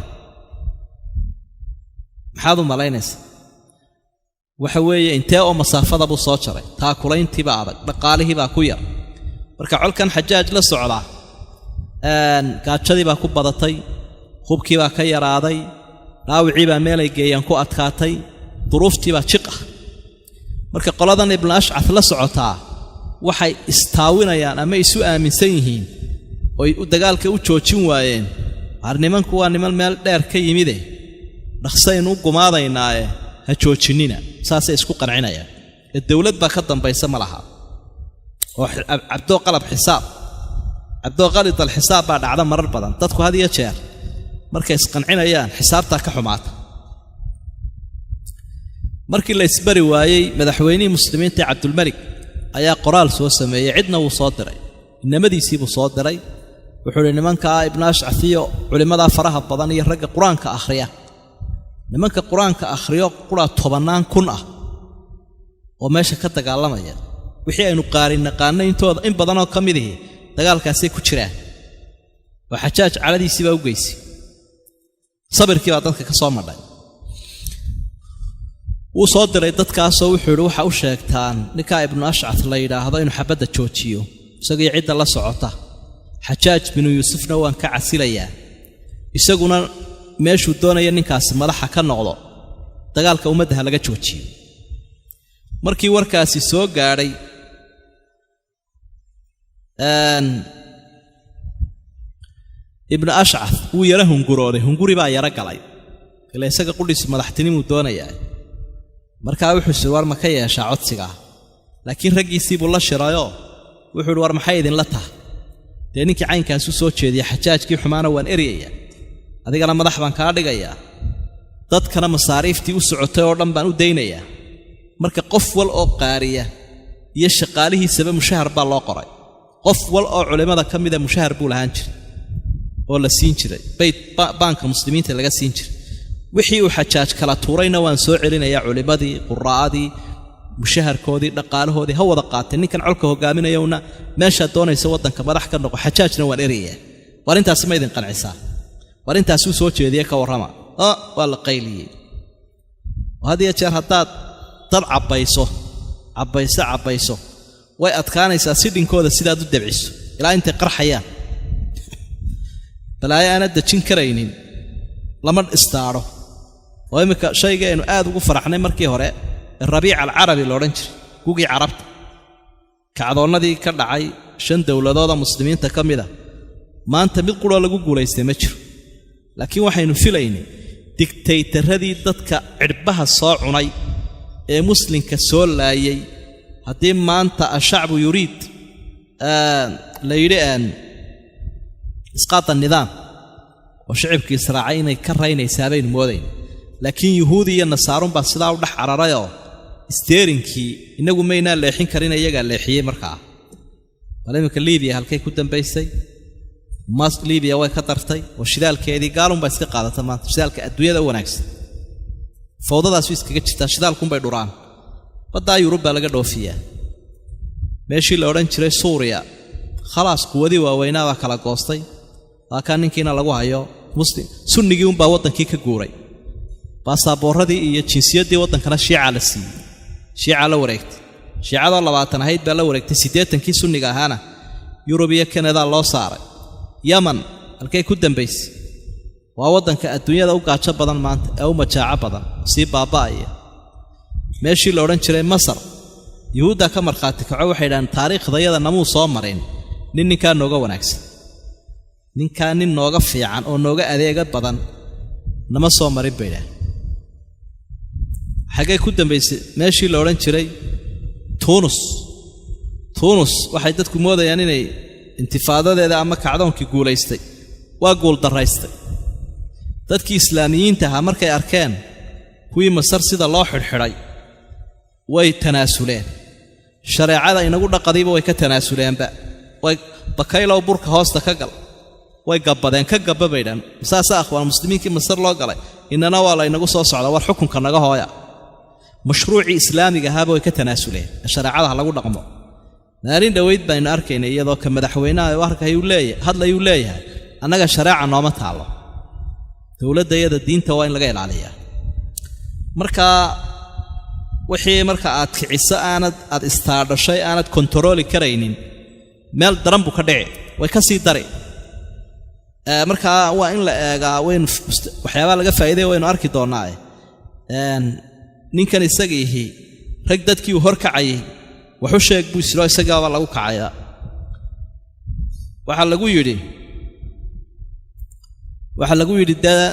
maxaad u malaynaysaa waxa weeye intee oo masaafada buu soo jaray taakulayntiiba adag dhaqaalihiibaa ku yar marka colkan xajaaj la socdaa gaajadii baa ku badatay hubkii baa ka yaraaday dhaawicii baa meelay geeyaan ku adkaatay duruuftii baa jiq ah marka qoladan ibnu ashcad la socotaa waxay istaawinayaan ama isu aaminsan yihiin oy dagaalka u joojin waayeen nimanku waa niman meel dheer ka yimide dhaqsaynu u gumaadaynaaye ha joojinina saasay isku qancinayaan ee dawlad baa ka dambaysa ma laha oo cabdooqalid alxisaab baa dhacda marar badan dadku had iyo jeer markay isqancinayaan xisaabtaa ka xumaata markii la isbari waayey madaxweynihii muslimiinta cabdulmalik ayaa qoraal soo sameeyey cidna wuu soo diray inamadiisii buu soo diray wuxuu idhi nimankaa ibnu ashcaf iyo culimmadaa faraha badan iyo ragga qur-aanka akhriya nimanka qur-aanka akhriyo qura 10,000 ah oo meesha ka dagaalamaya wixii aynu qaarin naqaanay intooda in badan oo kamid ah dagaalkaasay ku jiraan waa xajaaj caladiisii baa u geysay sabirkii baa dadka ka soo madhay uu soo diray dadkaasoo wuxuu yidhi waxa u sheegtaan ninkaa ibnu ashcad la yidhaahdo inuu xabadda joojiyo isagii cidda la socota xajaaj binu yuusufna waan ka casilayaa isaguna meeshuu doonaya ninkaasi madaxa ka noqdo dagaalka ummadda ha laga joojiyo markii warkaasi soo gaadhay ibnu ashcad wuu yara hungurooday hunguri baa yara galay ila isaga qudhiis madaxtinimuu doonayaa markaa wuxuu sii war ma ka yeeshaa codsigaa laakiin raggiisii buu la shirayoo wuxuu yidhi war maxay idinla taha dee ninkii caynkaasu soo jeediya xajaajkii xumaana waan eryayaa adigana madax baan kaa dhigayaa dadkana masaariiftii u socotay oo dhan baan u daynayaa marka qof wal oo qaariya iyo shaqaalihiisaba mushahar baa loo qoray qof wal oo culimmada ka mida mushahar buu lahaan jiray oo la siin jiray baanka muslimiinta laga siin jiray wixii uu xajaaj kala tuurayna waan soo celinayaa culimmadii quraa'adii mushaharkoodii dhaqaalahoodii ha wada qaatay ninkan colka hogaaminayowna meeshaad doonaysa waddanka madax ka noqo xajaajna waan erayaa war intaasi ma idin qancisaa war intaasuu soo jeediye ka warrama waa la qayliyey had iyo jeer haddaad dad cabbayso way adkaanaysaa si dhinkooda sidaad u dabciso ilaa intay qarxayaan balaayo aanad dejin karaynin lama istaadho oo imminka shayga aynu aad ugu faraxnay markii hore rabiic alcarabi loodhan jiray gugii carabta kacdoonnadii ka dhacay 5 dowladooda muslimiinta ka mida maanta mid quroo lagu guulaystay ma jiro laakiin waxaynu filaynay digtaytaradii dadka cirbaha soo cunay ee muslimka soo laayay haddii maanta ashacbu yuriid la yidhi isqaata nidaam oo shacibkii israacay inay ka raynaysaa baynu moodayn laakiin yuhuudi iyo nasaarun baa sidaa u dhex cararayoo isteerinkii innagu maynaa leexin karin iyagaa leexiyey markaa bal iminka liibiya halkay ku dambaysay liibiya way ka dartay oo shidaalkeedii gaalunbaa iska qaadata maanta shidaalka adduunyada u wanaagsan fawdadaasu iskaga jirtaa shidaalkunbay dhuraan baddaa yurub baa laga dhoofiyaa meeshii la odhan jiray suuriya khalaas quwadii waaweynaa baa kala goostay waa kaa ninkiina lagu hayo muslim sunnigii unbaa waddankii ka guuray baasaboorradii iyo jinsiyaddii waddankana shiica la siiyey shiica la wareegtay shiicadoo 20 ahayd baa la wareegtay 80kii sunniga ahaana yurub iyo kanada loo saaray yaman halkay ku dambaysay waa waddanka adduunyada u gaajo badan maanta ee u majaaco badan sii baaba'aya meeshii la odhan jiray masar yuhuuddaa ka markhaati kaco waxay dhahaan taariikhdayada namuu soo marin ninkaa nooga wanaagsan ninkaa nin nooga fiican oo nooga adeega badan nama soo marin bay dhahaan xaggay ku dambaysay meeshii la odhan jiray tuunus waxay dadku moodayaan inay intifaadadeeda ama kacdoonkii guulaystay waa guuldarraystay dadkii islaamiyiinta ahaa markay arkeen kuwii masar sida loo xidhxidhay way tanaasuleen shareecada inagu dhaqadiiba way ka tanaasuleenba way bakaylow burka hoosta ka gal way gabbadeen ka gabba baydhan saasa akhwaan muslimiinkii masar loo galay inana waa la inagu soo socda war xukunka naga hooya mashruucii islaamiga ahaaba way ka tanaasuleen shareecada lagu dhaqmo maalin dhaweyd baynu arkaynay iyadoo ka madaxweynaha uu arkayuu leeyahay hadlayuu leeyahay annaga shareeca nooma taalo dowladdayada diinta waa in laga ilaaliyaa marka wixii marka aad kiciso aad istaadhashay aanad kontarooli karaynin meel daran buu ka dhici way ka sii dari markaa waa in la eegaa waynu waxyaabaa laga faa'iiday waynu arki doonnaa ninkan isagiihi rag dadkii uu hor kacayay waxu sheeg buu isiro isagaaba lagu kacayaa waxaa lagu yidhi dee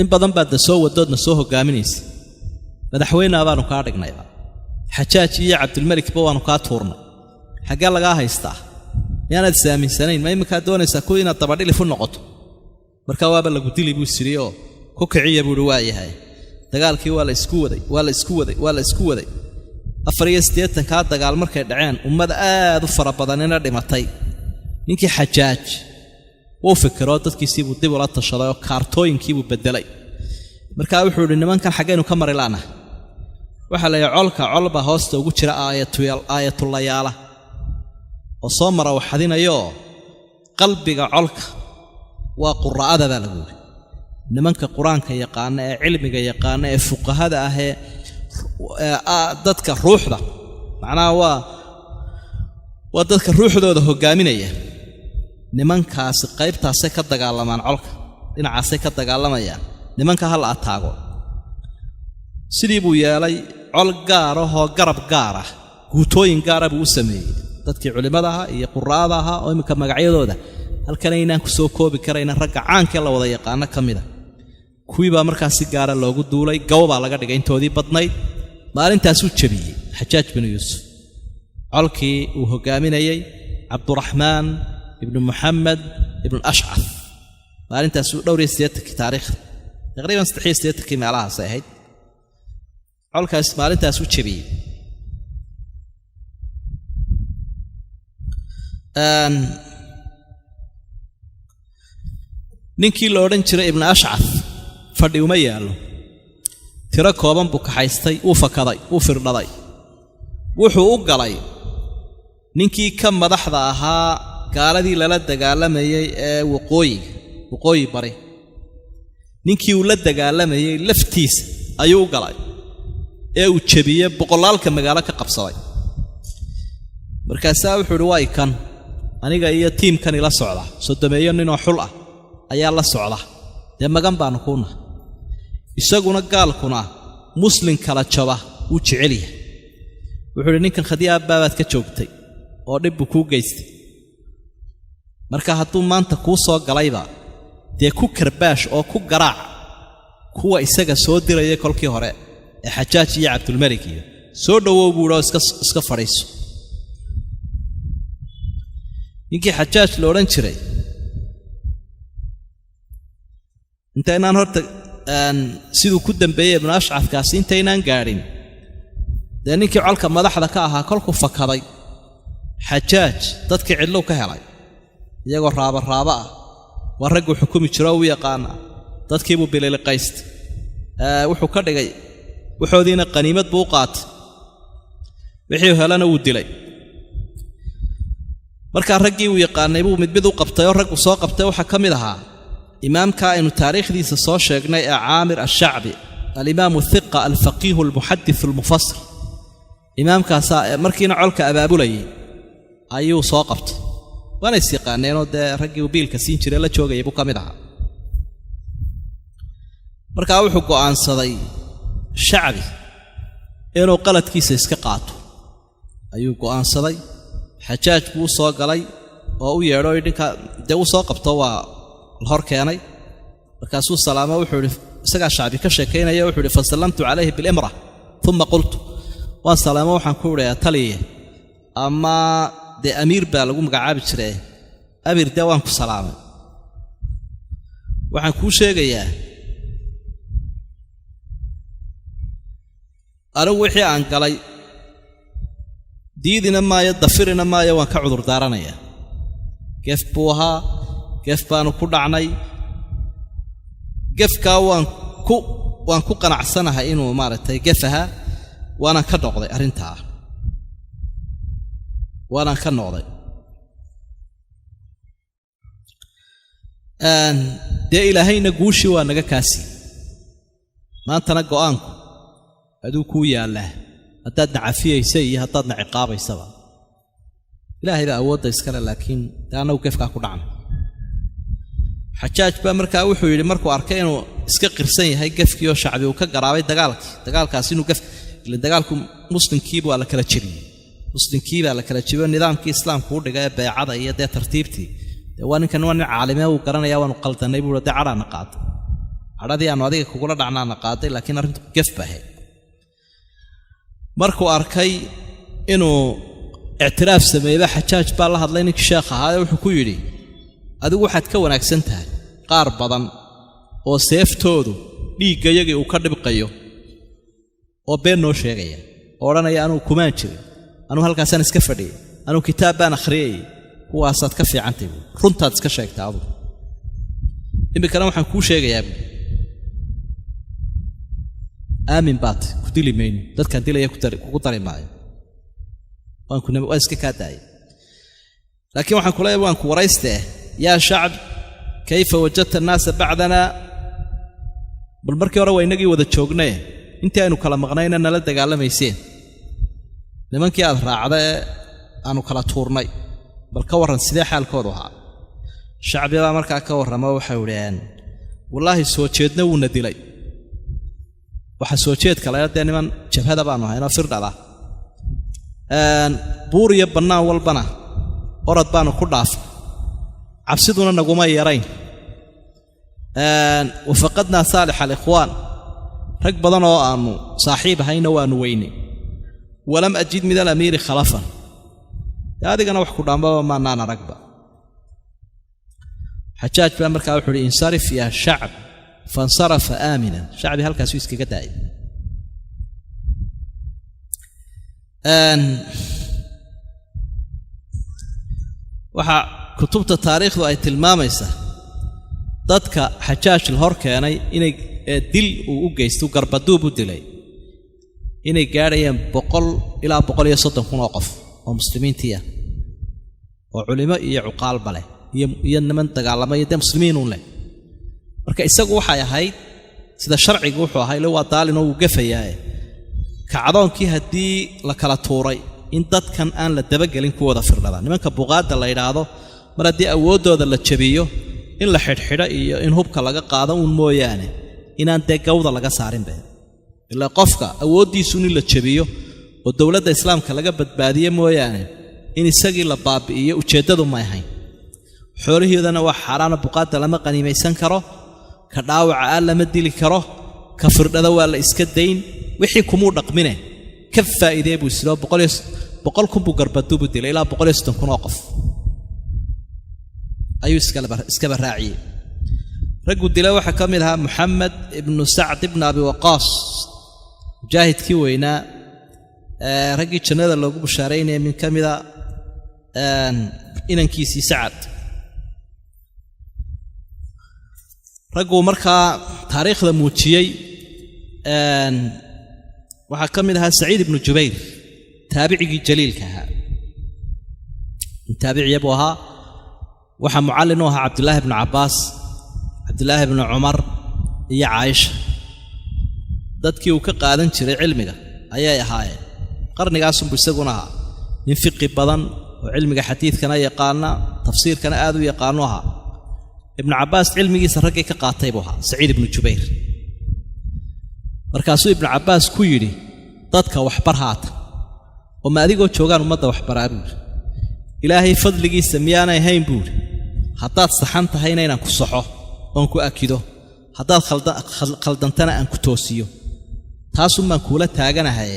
in badan baadna soo wadoodna soo hogaaminaysa madaxweyneha baanu kaa dhignayba xajaaj iyo cabdulmelikba waanu kaa tuurnay xaggee lagaa haystaa miyaanaad isaaminsanayn ma iminkaa doonaysaa kuwa inaad dabadhilif u noqoto markaa waaba lagu dili buu isiri oo ku kiciya buuhi waa yahay dagaalkii waa la isku waday 84kaa dagaal markay dhaceen ummad aad u fara badanina dhimatay ninkii xajaaj wuu fikiroo dadkiisiibuu dib ula tashaday oo kaartooyinkiibuu beddelay markaa wuxuu idhi nimankan xaggaynu ka mari laanaha waxa la colka colba hoosta ugu jira aayatul layaala oo soo mara waxadinayo qalbiga colka waa quraa'ada baa lagu yiri nimanka quraanka yaqaan ee cilmiga yaqaan ee fuqahada ah ee dadka ruuxda macnaha waa dadka ruuxdooda hogaaminaya nimankaas qaybtaas ka dagaalamaan colka dhinacaas ka dagaalamayaan nimanka hal ataago sidii buu yeelay col gaar ah oo garab gaar ah guutooyin gaar ah buu sameeyay dadkii culimada ah iyo quraada ah oo imika magacyadooda halkan aynaan ku soo koobi karayna ragga caanka la wada yaqaan kamida kuwii baa markaas si gaar ah loogu duulay gawba laga dhigay intoodii badnayd maalintaas uu jabiyay Xajaaj bin Yuusuf colkii uu hogaaminayay Abdurrahman ibn Muhammad ibn Ash'ath maalintaas uu dhowriyay taariikh taqriiban 3 meelahaas ahayd colkaas maalintaas uu jabiyay ninkii la oran jiray ibn Ash'ath fadhi uma yaalo tira kooban buu ka haystay uu fakaday uu firdhaday wuxuu u galay ninkii ka madaxda ahaa gaaladii lala dagaalamayay ee waqooyi bari ninkii uu la dagaalamayay laftiisa ayuu u galay ee uu jabiyay boqolaalka magaalo ka qabsaday markaas wuxuu yiri way kan aniga iyo tiimkan ila socda sodomeeyo nin oo xul ah ayaa la socda de magan baan kuuna isaguna gaalkuna muslim kala jaba uu jecel yahay wuxuu yiri ninkan khadiya baabaad ka joogtay oo dib ku geystay marka hadduu maanta ku soo galayba de ku karbaash oo ku garaac kuwa isaga soo diray kolkii hore ee Xajaaj iyo Abdul Malik iyo soo dhawow buu iska fariiso ninkii Xajaaj la oran jiray intaynaan horta sidoo ku dambeeyay ibn Ash'ath kaasi intaynaan gaarin de ninkii colka madaxda ka ahaa kolku fakaday Xajaaj dadkii cidlo ka helay iyagoo raaba ah waa rag xukumi jiro oo yaqaan dadkii buu bileelqayst wuxuu ka dhigay wuxuudina qaniimad buu qaatay wixii helana uu dilay marka raggii uu yaqaanay buu mid u qabtay oo rag uu soo qabtay waxa kamid ahaa imaamka aynu taariikhdiisa soo sheegnay ee Aamir ash-Sha'bi al-Imam al-Thiqa al-Faqih al-Muhaddith al-Mufassir imaamkaas markiina colka abaabulay ayuu soo qabtay waana yaqaaneenoo de raggii uu biilka siin jiray la joogay buu kamid ahaa marka wuxuu go'aansaday Sha'bi inuu qaladkiisa iska qaato ayuu go'aansaday Xajaaj buu soo galay oo u yeedho idinka de uu soo qabto waa hor keenay markaasuu salaamo wuxuu yiri isaga Sha'bi ka sheekeynaya wuxuu yiri fasallamtu alayhi bil imra thumma qultu wa salaamo waxaan ku wariyaa taliye ama de amiir baa lagu magacaabi jiray amiir de waan ku salaamay waxaan ku sheegayaa anigu wixii aan galay diidina maayo dafirina maayo waan ka cudur daaranayaa geef buuha geef baanu ku dhacnay geefka waan ku qanacsanahay inuu maaragtay geefaha waana ka noqday arintaa waana ka noqday de ilaahayna guushi waa naga kaasi maantana go'aanku aduu ku yaala haddaad nacafiyaysa iyo haddaad naciqaabaysaba ilaahay baa awoodda iskale laakiin daana uu geefkaa ku dhacna Xajaaj baa markaa wuxuu yiri markuu arkay inuu iska qirsan yahay geefkii oo Sha'bi uu ka garaabay dagaalkaas inuu dagaalku muslimkii baa la kala jibiyay nidaamkii islaamku u dhigay bay'ada iyo de tartiibtii waa ninkan caalime uu garanaya waanu qaldanay buu de carana qaad caradii aanu adiga kugula dhacnaa qaaday laakiin arintu geef baa markuu arkay inuu اعتراف sameeyay Xajaaj baa la hadlay ninkii sheekh ahaa wuxuu ku yiri adigu waxaad ka wanaagsan tahay qaar badan oo seeftoodu dhiigayagii uu ka dhibqayo oo been noo sheegaya oranaya anuu kumaan jirin anuu halkaasaan iska fadhiyay anuu kitaab baan akhriyay kuwaasaad ka fiicantay runtaad iska sheegtaa adigu imikana waxaan ku sheegayaa aamin baad ku dili mayno dadkan dilaya kugu dari maayo waan iska kaa daayay laakiin waxaan ku leeyahay waan ku waraystay yaa shacab kayfa wajadta an-naasa ba'dana bal markii hore waa inagii wada joognay intii aynu kala maqnayna nala dagaalamayseen nimankii aad raacday aanu kala tuurnay bal ka waran sidee xaalkoodu ahaa shacbiga markaa ka warrama waxay yiraahdeen wallaahi soo jeedna wuu na dilay waxa soo jeed kale ee niman jabhada baanu hayno firdhala buuriya bannaan walbana orad baanu ku dhaaf cabsiduna naguma yarayn wafaqadna salih al-ikhwan rag badan oo aanu saaxiib hayna waanu weynay walam ajid min al-amir khalafan adigana wax ku dhaanba ma naan ragba xajaaj baa markaa wuxuu yiri insarif ya shacb fansarafa aaminan shacbi halkaas iskaga daay waxa kutubta taariikhdu ay tilmaamaysa dadka xajaaj hor keenay inay dil u geysto garbaduub u dilay inay gaarayaan 100 ilaa 130 kun oo qof oo muslimiintiya oo culimo iyo cuqaal bale iyo niman dagaalamay ee muslimiin u leh marka isagu waxa ay ahayd sida sharciigu wuxuu ahaa ilaa waa daalin oo uu gafayaa kacdoonkii hadii la kala tuuray in dadkan aan la dabagelin ku wada firdhada nimanka buqaada la yiraahdo mar hadii awoodooda la jabiyo in la xidhxidha iyo in hubka laga qaado un mooyaane inaan deegawda laga saarin baa ila qofka awoodiisu in la jabiyo oo dawladda islaamka laga badbaadiyo mooyaane in isagii la baabi'iyo ujeedadu ma ahayn xoolaheedana waa xaraana buqaada lama qaniimaysan karo ka dhaawaca lama dili karo ka firdhada waa la iska dayn wixii kumu dhaqmine ka faa'iideey buu silo 100 kun buu garbaduub dilay ilaa 160 kun oo qof ayuu iska baraaciyay raggu dilay waxa kamid ahaa Muhammad ibn Sa'd ibn Abi Waqqas mujahidkii weynaa ragii jannada loogu bushaareynay min kamida inankiisii Sa'd raggu markaa taariikhda muujiyay waxa kamid ahaa Sa'id ibn Jubayr taabicigi jaliilka ahaa taabiciye buu ahaa waxa mucallin u ahaa Abdullah ibn Abbas Abdullah ibn Umar iyo Aisha dadkii uu ka qaadan jiray cilmiga ayay ahaayeen qarnigaas uu isaguna ahaa nin fiqi badan oo cilmiga xadiidkana yaqaana tafsiirkana aad u yaqaano ahaa ibn Abbas cilmigiisa ragay ka qaatay buu ahaa Sa'id ibn Jubayr markaasuu ibn Abbas ku yiri dadka wax barhaata oo ma adigoo joogan umada wax baraabuur ilaahay fadligiisa miyaanay hayn buur hadaad saxan tahayna inaan ku saxo oo ku akido hadaad khaldantana aan ku toosiyo taasoo ma kula taaganahay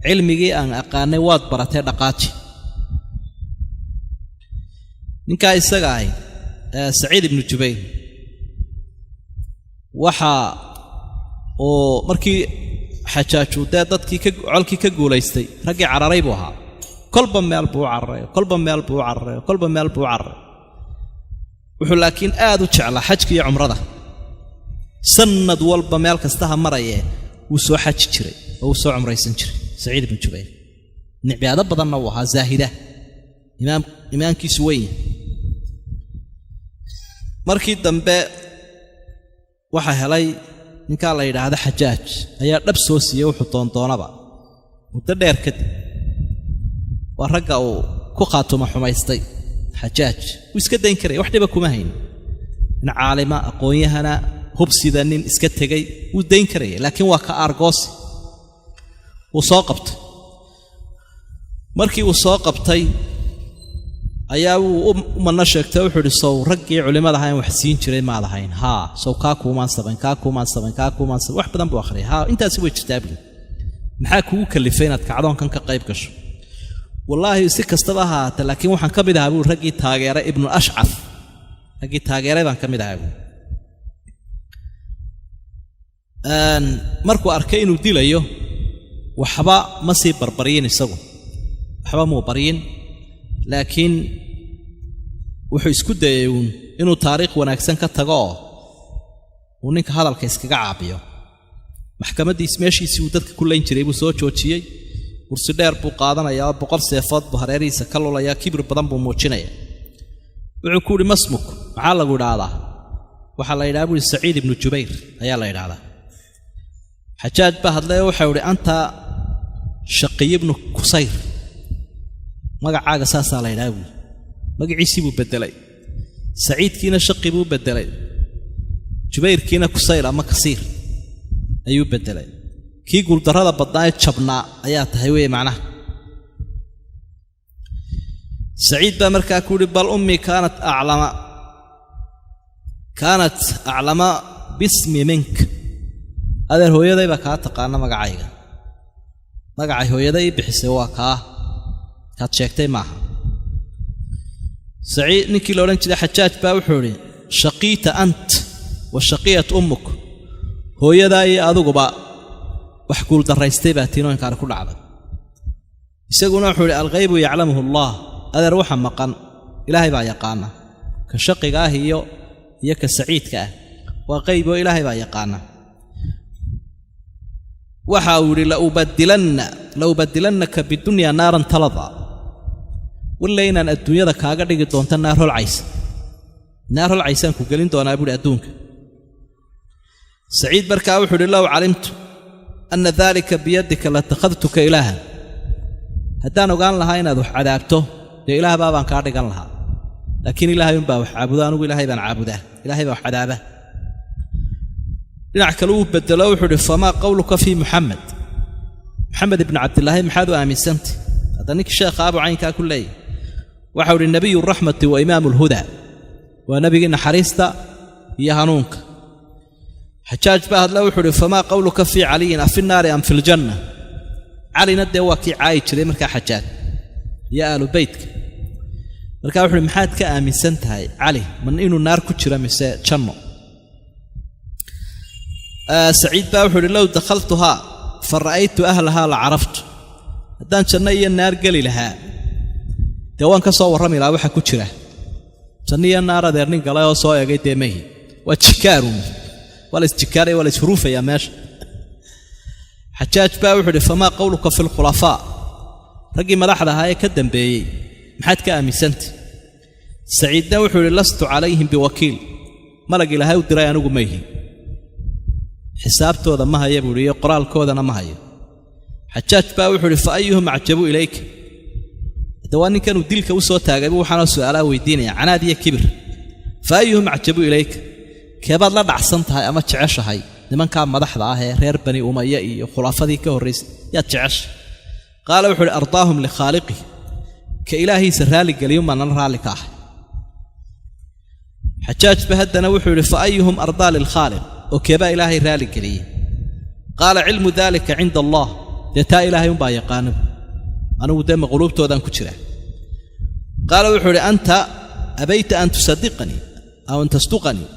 cilmigii aan aqaanay waad baratay dhaqaaji ninka isaga ay Sa'id ibn Jubayr waxa oo markii xajaaju dadkii ka colkii ka guuleystay ragii cararay buu ahaa kolba meel buu carray wuxuu laakiin aad u jeclaa xajka iyo umrada sanad walba meel kasta ha marayee uu soo xaji jiray oo soo umraysan jiray Sa'id ibn Jubayr nibaada badanna uu ahaa zaahida imaamkiisu weyn markii dambe waxa helay ninka la yiraahdo Xajaaj ayaa dhab soo siiyay wuxuu doonaba muddo dheer kadib waa ragga uu ku qaatoma xumaystay Xajaaj uu iska dayn karay wax dhiba kuma hayn in caalima aqoonyahana hubsida nin iska tagay uu dayn karay laakiin waa ka argoos uu soo qabtay markii uu soo qabtay ayaa uu umana sheegtay wuxuu yiri soo raggii culimada ahaan wax siin jiray ma lahayn soo ka kuumaan saban wax badan buu akhriyay intaas way jirtaa maxaa kugu kalifay inaad kacdoonkan ka qayb gasho wallahi si kastaba ahaata laakiin waxaan ka mid ahaa buu raggii taageeray ibn Ash'af raggii taageeray baan ka mid ahaa markuu arkay inuu dilayo waxba ma sii barbariin isagu waxba muu bariin laakiin wuxuu isku dayay inuu taariikh wanaagsan ka tago uu ninka hadalka iskaga caabiyo maxkamadiis meeshiisii uu dadka ku layn jiray buu soo joojiyey kursi dheer buu qaadanayaa 100 seefood buu hareerihiisa ka lulayaa kibir badan buu muujinayaa wuxuu ku yidhi masmuk maxaa lagu idhaahdaa waxaa la yidhaha buuri saciid ibnu jubayr ayaa la yidhaahdaa xajaaj baa hadlay waxau yidhi anta shaqiy ibnu kusayr magacaaga saasaa la yidhaha buuri magaciisii buu beddelay saciidkiina shaqi buu beddelay jubayrkiina kusayr ama kasiir ayuu beddelay kii guuldarrada badnaa ee jabnaa ayaa tahay weeye macnaha saciid baa markaa ku yidhi bal ummii kaanat aclama bismi mink adeer hooyaday baa kaa taqaana magacayga magacay hooyaday ii bixisay waa kaad sheegtay maaha saciid ninkii la odhan jiray xajaaj baa wuxuu idhi shaqiita ant wa shaqiyat ummuk hooyadaa iyo adiguba wax guuldarraystay baa tiinooyinkaani ku dhacday isaguna wuxuu idhi alghaybu yaclamuhu allah adeer waxa maqan ilaahay baa yaqaana ka shaqiga ah iyo ka saciidka ah waa qayb oo ilaahay baa yaqaana waxa uu yidhi laubadilannaka bidunya naaran talada walla inaan adduunyada kaaga dhigi doonto naar holcaysaan ku gelin doonaa buuhi adduunka saciid markaa wuxuu idhi low calimtu anna daalika biyadika latakhadtuka ilaahan haddaan ogaan lahaa inaad wax cadaabto dee ilaah baabaan kaa dhigan lahaa laakiin ilaahay unbaa wax caabuda anugu ilaahay baan caabudaa ilaahay baa wax cadaaba dhinac kale uu bedelo wuxuu idhi famaa qawluka fii muxamed ibni cabdilaahi maxaad u aaminsantay hadda ninkii sheekha abu caynkaa ku leeyahy waxau idhi nebiyu raxmati wa imaamu lhudaa waa nebigii naxariista iyo hanuunka xajaaj baa hadle wuxuu idhi famaa qawluka fii caliyin afi naari am fi ljanna calina dee waa kii caayi jiray markaa xajaaj iyo aalu beytka markaa wuxu uhi maxaad ka aaminsan tahay cali man inuu naar ku jiro mise janno saciid baa wuxuu idhi low dakhaltuhaa fa ra'aytu ahlahaa la caraftu haddaan janno iyo naar geli lahaa dee waan ka soo warrami lahaa waxa ku jira janno iyo naar adeer nin galay oo soo egay dee mahi waa jikaarun waa la isjikaaraya waa la ishuruufayaa meesha xajaaj baa wuxuu idhi famaa qawluka fi lkhulafaa raggii madaxda ahaa ee ka dambeeyey maxaad ka aaminsantay saciidna wuxuu idhi lastu calayhim biwakiil malag ilaahay u diray anigu ma yihin xisaabtooda ma haya buuhi iyo qoraalkoodana ma hayo xajaaj baa wuxuu idhi fa ayuhum acjabu ilayka hadda waa ninkanuu dilka u soo taagay buu waxaanoo su'aalaa weydiinaya canaad iyo kibir fa ayuhum acjabu ilayka keebaad la dhacsan tahay ama jeceshahay nimankaa madaxda ah ee reer bani umaya iyo khulaafadii ka horraysay yaad jeceshay qaala wuxuu idhi ardaahum likhaaliqih ka ilaahiisa raalligeliyumaa nala raalli ka ahay xajaaj ba haddana wuxuu idhi fa ayuhum ardaa lilkhaaliq oo keebaa ilaahay raalligeliyey qaala cilmu daalika cinda allah dee taa ilaahay umbaa yaqaano anigu dee maqluubtoodaan ku jiraa qaala wuxuu idhi anta abayta an tusadiqanii aw an tasduqanii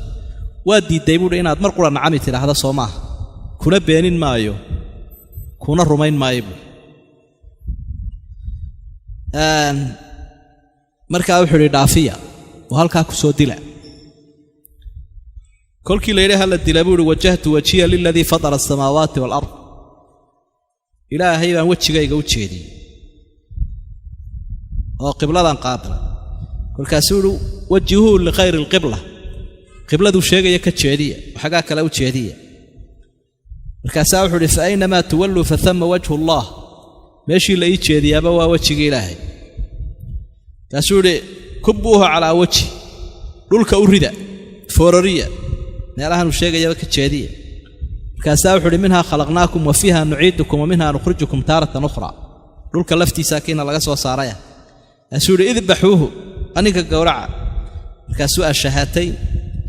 waa diidday buuhi inaad mar qura nacami tidhaahda soo maaha kuna beenin maayo kuna rumayn maayo buui markaa wuxuu idhi dhaafiya oo halkaa ku soo dila kolkii la yidhi hala dila buu ihi wajahtu wajiya liladii fatara asamaawaati waalard ilaahay baan wejigayga u jeediyey oo qibladan qaabila kolkaasuu ihi wajihuhu likhayri alqibla qibladuu sheegaya ka jeediya waxagaa kale u jeediya markaasaa wuxuu idhi fa aynamaa tuwalluu fathama wajhu allah meeshii la ii jeediyaaba waa wejigii ilaahay kaasuu idhi kubbuuhu calaa wejhi dhulka u rida foorariya meelahanuu sheegayaba ka jeediya markaasaa wuxuu idhi minhaa khalaqnaakum wa fiiha nuciidukum wa minhaa nukhrijukum taaratan ukhraa dhulka laftiisaa kiina laga soo saaraya kaasuu idhi idbaxuuhu aninka gowraca markaasuu ashahaatay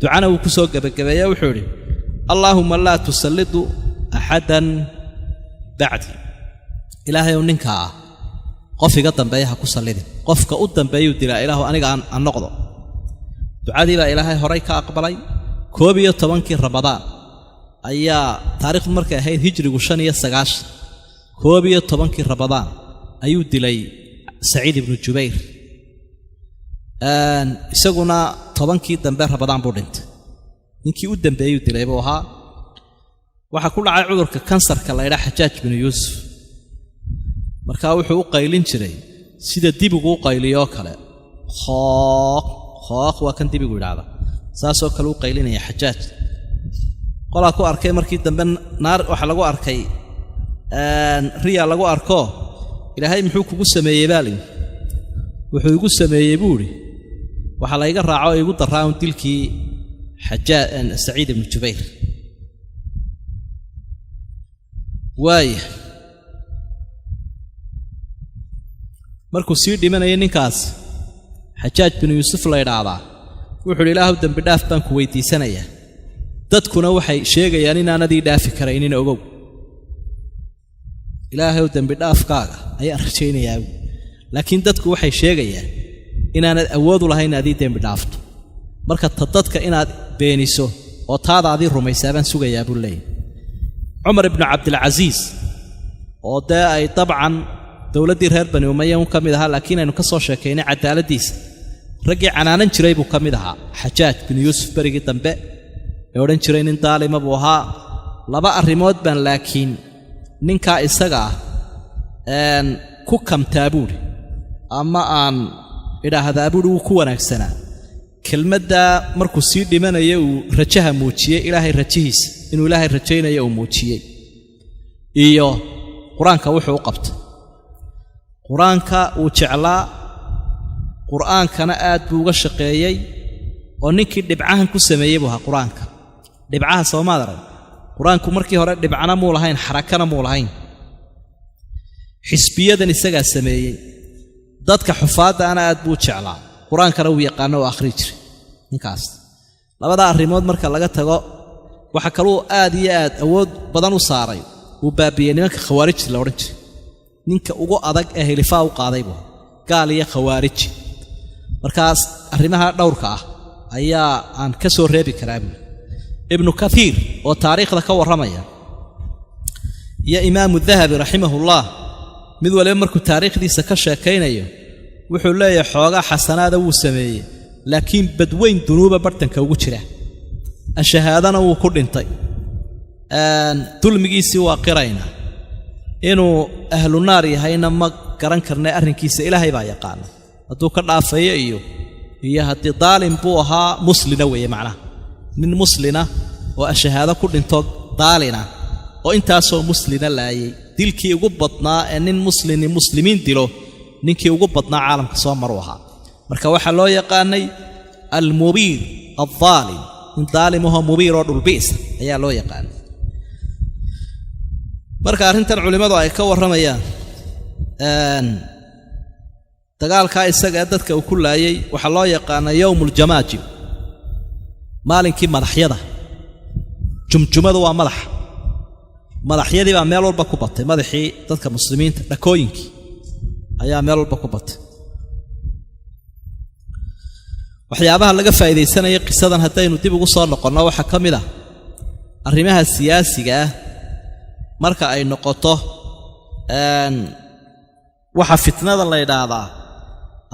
ducana wuu ku soo gebagabeeye wuxuu idhi allaahumma laa tusallidu axadan bacdi ilaahay ou ninkaa ah qof iga dambeeya ha ku sallidin qofka u dambeeyuu dilaa ilaahu aniga aan noqdo ducadii baa ilaahay horay ka aqbalay 11 ramadaan ayaa taariikhdu markay ahayd hijrigu 5 11 ramadaan ayuu dilay saciid ibnu jubayr isaguna 10kii dambe ramadaan buu dhintay ninkii u dambeeyuu dilay buu ahaa waxa ku dhacay cudurka kansarka la yiraahdo Xajaaj bin Yuusuf markaa wuxuu u qaylin jiray sida dibigu u qayliyo kale khooq waa kan dibigu yiraahdo saasoo kale u qaylinaya Xajaaj qola ku arkay markii dambe naar waxa lagu arkay riya lagu arko ilaahay muxuu kugu sameeyay baalin wuxuu igu sameeyay buuri waxa la iga raaco igu daraan dilkii Xajaaj Saciid ibn Jubayr waay markuu sii dhimanayay ninkaas Xajaaj bin Yuusuf la yiraahdaa wuxuu ilaahu dambi dhaaf baan ku weydiisanayaa dadkuna waxay sheegayaan inaanadii dhaafi karaynin ogow ilaahay dambi dhaafkaaga ayaan rajaynayaa laakiin dadku waxay sheegayaan inaanad awood u lahayn adii dambi dhaafto marka dadka inaad beeniso oo taadaadii rumaysaaban sugayaa buu leeyahay Umar ibn Abdul Aziz oo ay dabcan dawladii reer Bani Umayya uu kamid ahaa laakiin aynu ka soo sheekeynay cadaaladiisa ragii canaanan jiray buu kamid ahaa Xajaaj bin Yuusuf barigi dambe ee oran jiray nin daalima buu ahaa laba arrimood baan laakiin ninka isaga ku kamtaabuuri ama aan idhaahdaa buu ku wanaagsanaa kelmadda markuu sii dhimanayay uu rajaha muujiyay ilaahay rajihiisa inuu ilaahay rajaynayo uu muujiyay iyo quraanka wuxuu u qabtay quraanka uu jeclaa quraankana aad buu uga shaqeeyay oo ninkii dhibcahan ku sameeyay buu quraanka dhibcaha Soomaaliyeed quraanku markii hore dhibcana muu lahayn xarakana muu lahayn xisbiyadan isaga sameeyay dadka xufaada ana aad buu jeclaa quraankana uu yaqaan oo akhri jiray ninkaas labada arrimood marka laga tago waxa kale oo aad iyo aad awood badan u saaray uu baabiyay nimanka khawaarij la oran jiray ninka ugu adag ee hilifaa u qaaday buu gaal iyo khawaarij markaas arrimaha dhowrka ah ayaa aan ka soo reebi karaa ibn Kathir oo taariikhda ka waramaya ya Imam Dhahabi rahimahullah mid waliba markuu taariikhdiisa ka sheekaynayo wuxuu leeyahay xoogaa xasanaada uu sameeyay laakiin badweyn dunuuba bartanka ugu jira ashahaadana uu ku dhintay dulmigiisii waa qirayna inuu ahlu naar yahayna ma garan karnay arrinkiisa ilaahay baa yaqaan hadduu ka dhaafayo iyo haddii daalim buu ahaa muslina weeye macnaha nin muslina oo ashahaado ku dhinto daalina oo intaasoo muslina laayay dilkii ugu badnaa ee nin muslimiin dilo ninkii ugu badnaa caalamka soo maru ahaa marka waxa loo yaqaanay al-mubiir al-dhalim in daalimuhu mubiir oo dhulbiis ayaa loo yaqaan marka arrintan culimadu ay ka waramayaan dagaalka isaga dadka uu ku laayay waxa loo yaqaanay yawmul jamaajib maalinkii madaxyada jumjumadu waa madaxyadii baa meel walba ku batay madaxii dadka muslimiinta dhakooyinkii ayaa meel walba ku batay waxyaabaha laga faa'iideysanaya qisadan hadaynu dib ugu soo noqono waxa kamid ah arrimaha siyaasiga ah marka ay noqoto waxa fitnada la yiraahdaa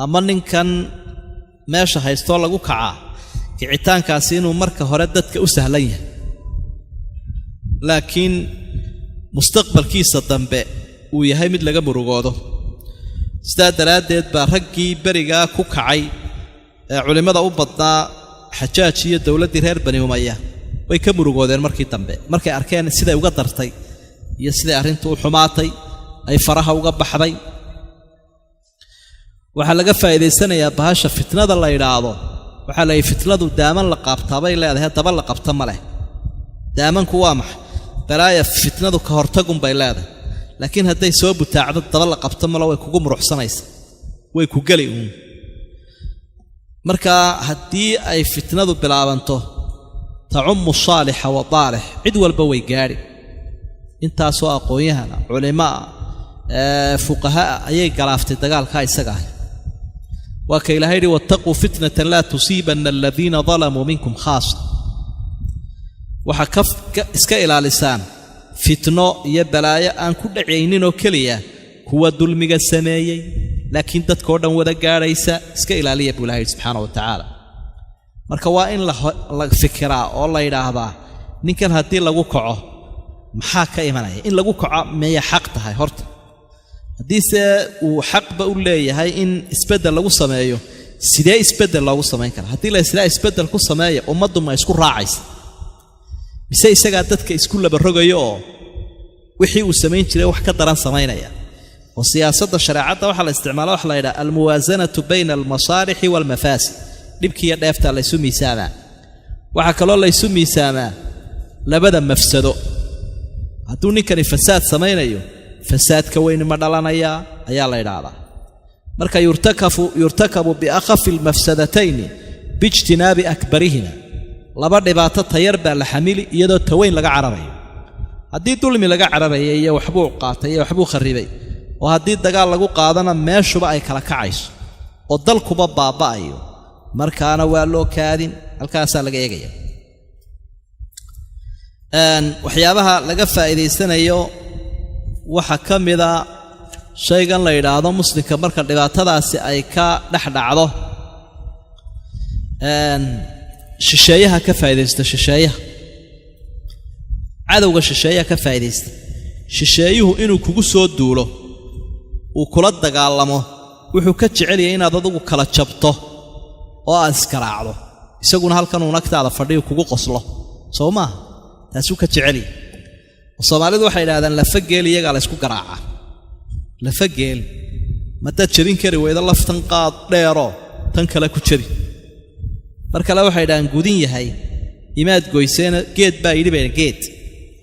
ama ninkan meesha haysto lagu kacaa kicitaankaasi inuu marka hore dadka u sahlan yahay laakiin mustaqbalkiisa dambe uu yahay mid laga murugoodo sidaa daraadeed baa raggii bariga ku kacay ee culimada u badnaa Xajaaj iyo dawladii reer Bani Umayya way ka murugoodeen markii dambe markay arkeen sida uga dartay iyo sida arrintu u xumaatay ay faraha uga baxday waxa laga faa'iideysanayaa bahasha fitnada la yiraahdo waxa la fitnadu daaman la qabtaabay leedahay daba la qabta ma leh daamanku waa maxay balaaya fitnadu ka hortagun bay leedahay laakiin haday soo butaacdo daba la qabta ma la way kugu muruxsanaysa way ku gali marka hadii ay fitnadu bilaabanto ta'ummu saaliha wa taalih cid walba way gaari intaasoo aqoonyahana culimaa fuqaha ayay galaaftay dagaalka isaga waa ka ilaahay wattaqu fitnatan la tusiibanna alladhina zalamu minkum khaasa waxa iska ilaalisaan fitno iyo balaayo aan ku dhacaynin oo kaliya kuwa dulmiga sameeyay laakiin dadkoo dhan wada gaaraysa iska ilaaliya buu ilaahay subhanahu wa ta'ala marka waa in la fikiraa oo la yiraahdaa ninkan hadii lagu kaco maxaa ka imanaya in lagu kaco meeya xaq tahay horta haddiise uu xaqba u leeyahay in isbeddel lagu sameeyo sidee isbeddel loogu samayn karaa haddii la isla isbeddel ku sameeya ummaddu ma isku raacaysa mise isagaa dadka isku labarogayo oo wixii uu samayn jiray wax ka daran samaynaya oo siyaasadda shareecadda waxaa la isticmaala waxa la yidhaha almuwaasanatu bayna almasaalixi waalmafaasid dhibkiiyo dheefta laysu miisaamaa waxaa kaloo laysu miisaamaa labada mafsado hadduu ninkani fasaad samaynayo fasaadka weyni ma dhalanayaa ayaa la idhaahdaa marka yurtakabu biakhafi almafsadatayni biijtinaabi akbarihima laba dhibaato tayar baa la xamili iyadoo taweyn laga cararayo haddii dulmi laga cararaya iyo waxbuu qaatay iyo waxbuu kharribay oo haddii dagaal lagu qaadana meeshuba ay kala kacayso oo dalkuba baaba'ayo markaana waa loo kaadin halkaasaa laga eegaya waxyaabaha laga faa'iidaysanayo waxa ka mida shaygan la yidhaahdo muslimka marka dhibaatadaasi ay ka dhex dhacdo shisheeyaha ka faa'iidaysta shisheeyaha cadowga shisheeyaha ka faa'iidaysta shisheeyuhu inuu kugu soo duulo uu kula dagaalamo wuxuu ka jecel yahay inaad adigu kala jabto oo aad iskaraacdo isaguna halkan uu nagtaada fadhiyo kugu qoslo soo maaha taasuu ka jecel yahay Soomaalidu waxay yiraahdaan lafageel iyaga la isku garaaca lafageel mata jabin kari weyda laftan qaad dheero tan kale ku jabi marka la waxay yiraahdaan gudin yahay imaad goyseena geed baa yiri been geed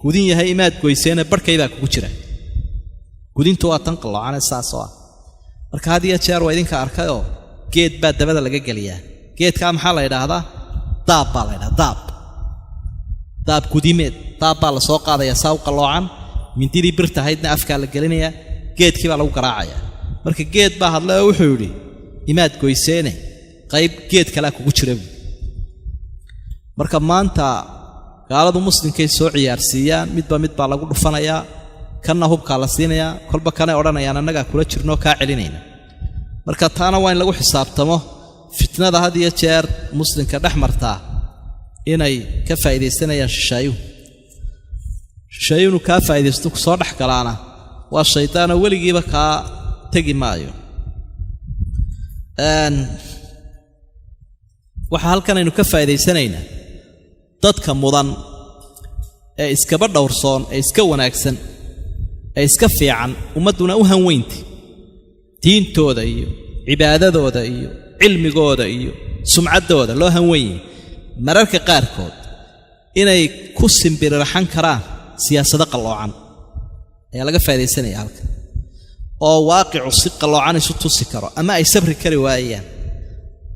gudin yahay imaad goyseena barkayda kugu jira gudintu waa tan qaloocan saasoo marka hadiya jeer waa idinka arkayo geed baa dabada laga galiyaa geedka maxaa la yiraahdaa daab baa la yiraahdaa daab gudimeed daab baa la soo qaadaya saaw qaloocan mindidii birta haydna afka la gelinaya geedkii baa lagu garaacaya marka geed baa hadlay wuxuu yiri imaad goyseene qayb geed kale kugu jira marka maanta gaaladu muslimkay soo ciyaarsiiyaan midba lagu dhufanaya kana hubka la siinaya kolba kana oranayaan anaga kula jirno ka celinayna marka taana waa in lagu xisaabtamo fitnada had iyo jeer muslimka dhaxmarta inay ka faa'iideysanayaan shishaayuhu ka faa'iideysto ku soo dhax galaana waa shaytaan waligiiba ka tagi maayo waxa halkan aynu ka faa'iideysanaynaa dadka mudan ee iskaba dhowrsoon ee iska wanaagsan ee iska fiican ummaduna u hanweynti diintooda iyo cibaadadooda iyo cilmigooda iyo sumcaddooda loo hanweeyay mararka qaarkood inay ku simbiriraxan karaan siyaasado qaloocan ayaa laga faa'iideysanaya halka oo waaqicu si qaloocan isu tusi karo ama ay sabri kari waayaan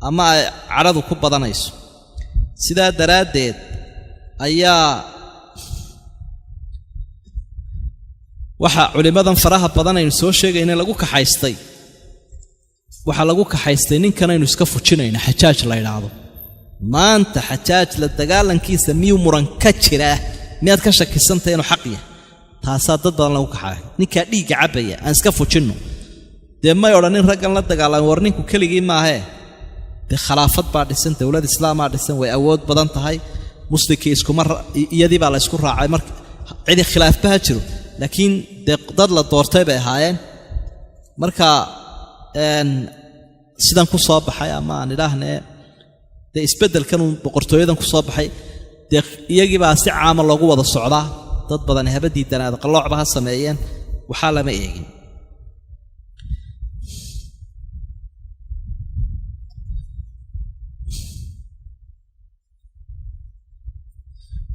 ama ay caradu ku badanayso sidaa daraadeed ayaa waxa culimadan faraha badan aynu soo sheegayna lagu kaxaystay waxa lagu kaxaystay ninkan aynu iska fujinayna xajaaj la yiraahdo maanta xajaaj la dagaalankiisa miyuu muran ka jira miyaad ka shakisantay inuu xaq yahay taasaa dad badan lagu kaxay ninka dhiiga cabaya aan iska fujinno dee may odhanin raggan la dagaalan war ninku keligii maahe dee khilaafad baa dhisan dowlad islaamaa dhisan way awood badan tahay muslimkii iskuma iyadii baa la isku raacay marka cidi khilaaf baa jiro laakiin dad la doortay bay ahaayeen marka sidan ku soo baxay ama aan idhaahnee dee isbeddelkan boqortooyadan ku soo baxay dee iyagii baa si caama loogu wada socdaa dad badan habadii danaad qalloocba ha sameeyeen waxaa lama eegin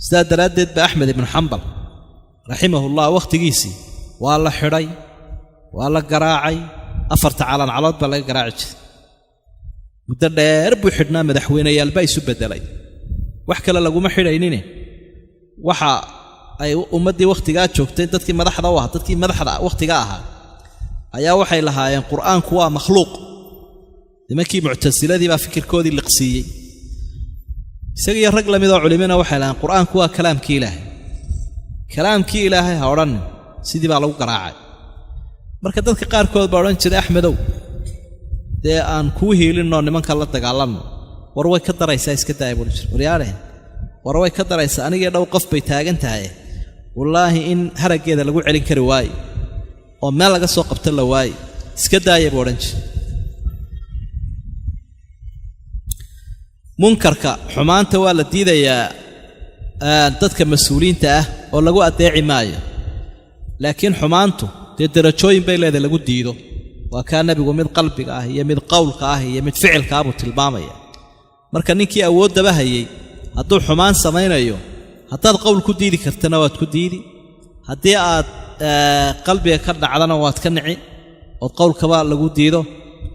sidaa daraaddeed ba axmed ibnu xambal raximahullah wakhtigiisii waa la xidhay waa la garaacay 4 calancalood baa laga garaaci jiray muddo dheer buu xidhnaa madaxweynayaal baa isu beddelay wax kale laguma xidhaynine waxa ay ummadii wakhtigaa joogtay dadkii madaxda u ahaa dadkii madaxda wakhtiga ahaa ayaa waxay lahaayeen qur'aanku waa makhluuq nimankii muctasiladii baa fikirkoodii liqsiiyey isaga rag lamid oo culimana waxay lahaayeen qur'aanku waa kalaamkii ilaahay ha odhan sidii baa lagu garaacay marka dadka qaarkood baa odhan jiray axmedow dee aan kuu hiilinoo nimanka la dagaalanno war way ka daraysaa iska daaya buu jir waryaale war way ka daraysaa anigii dhow qof bay taagan tahay wallaahi in haraggeeda lagu celin kari waayo oo meel laga soo qabta la waayo iska daaya buu odhan jiray munkarka xumaanta waa la diidayaa dadka mas-uuliyiinta ah oo lagu adeeci maayo laakiin xumaantu dee darajooyin bay leedahay lagu diido waa kaa nebigu mid qalbiga ah iyo mid qowlka ah iyo mid ficilka ah buu tilmaamaya marka ninkii awooddaba hayay hadduu xumaan samaynayo haddaad qowl ku diidi kartana waad ku diidi haddii aad qalbiga ka dhacdana waad ka nici ood qowlkaba lagu diido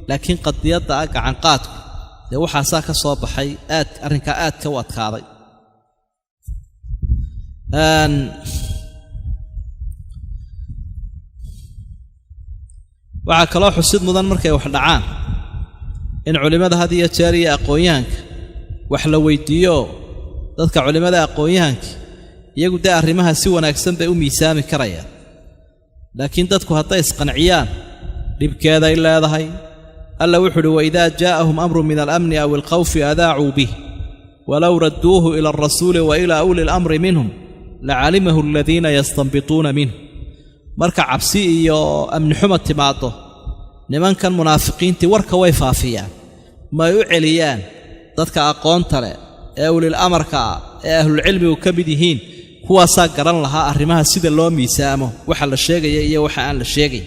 laakiin qadiyadda ah gacanqaadku dee waxaasaa ka soo baxay arrinkaa aadka u adkaaday waxaa kaloo xusid mudan markay wax dhacaan in culimmada had iyo jeer iyo aqoon-yahanka wax la weydiiyo dadka culimmada aqoon-yahanka iyagu dee arrimaha si wanaagsan bay u miisaami karayaan laakiin dadku hadday isqanciyaan dhibkeeday leedahay alla wuxuu uhi waidaa jaa'ahum amrun min alamni aw alkhawfi adaacuu bih walow radduuhu ila alrasuuli wa ilaa uli lamri minhum lacalimahu aladiina yastanbituuna minhu marka cabsi iyo amni xuma timaado nimankan munaafiqiintii warka way faafiyaan may u celiyaan dadka aqoonta leh ee ulil amarka ah ee ahlulcilmigu ka mid yihiin kuwaasaa garan lahaa arrimaha sida loo miisaamo waxa la sheegaya iyo waxa aan la sheegayn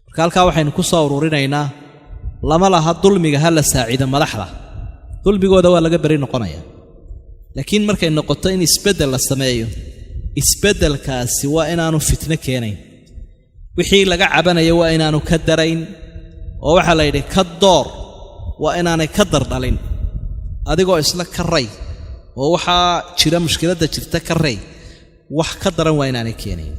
marka halkaa waxaynu ku soo ururinaynaa lama laha dulmiga ha la saacido madaxda dulmigooda waa laga beri noqonayaa laakiin markay noqoto in isbeddel la sameeyo isbeddelkaasi waa inaanu fitno keenayn wixii laga cabanaya waa inaanu ka darayn oo waxaa la yidhi ka door waa inaanay ka dardhalin adigoo isla ka ray oo waxaa jira mushkiladda jirta ka ray wax ka daran waa inaanay keenayn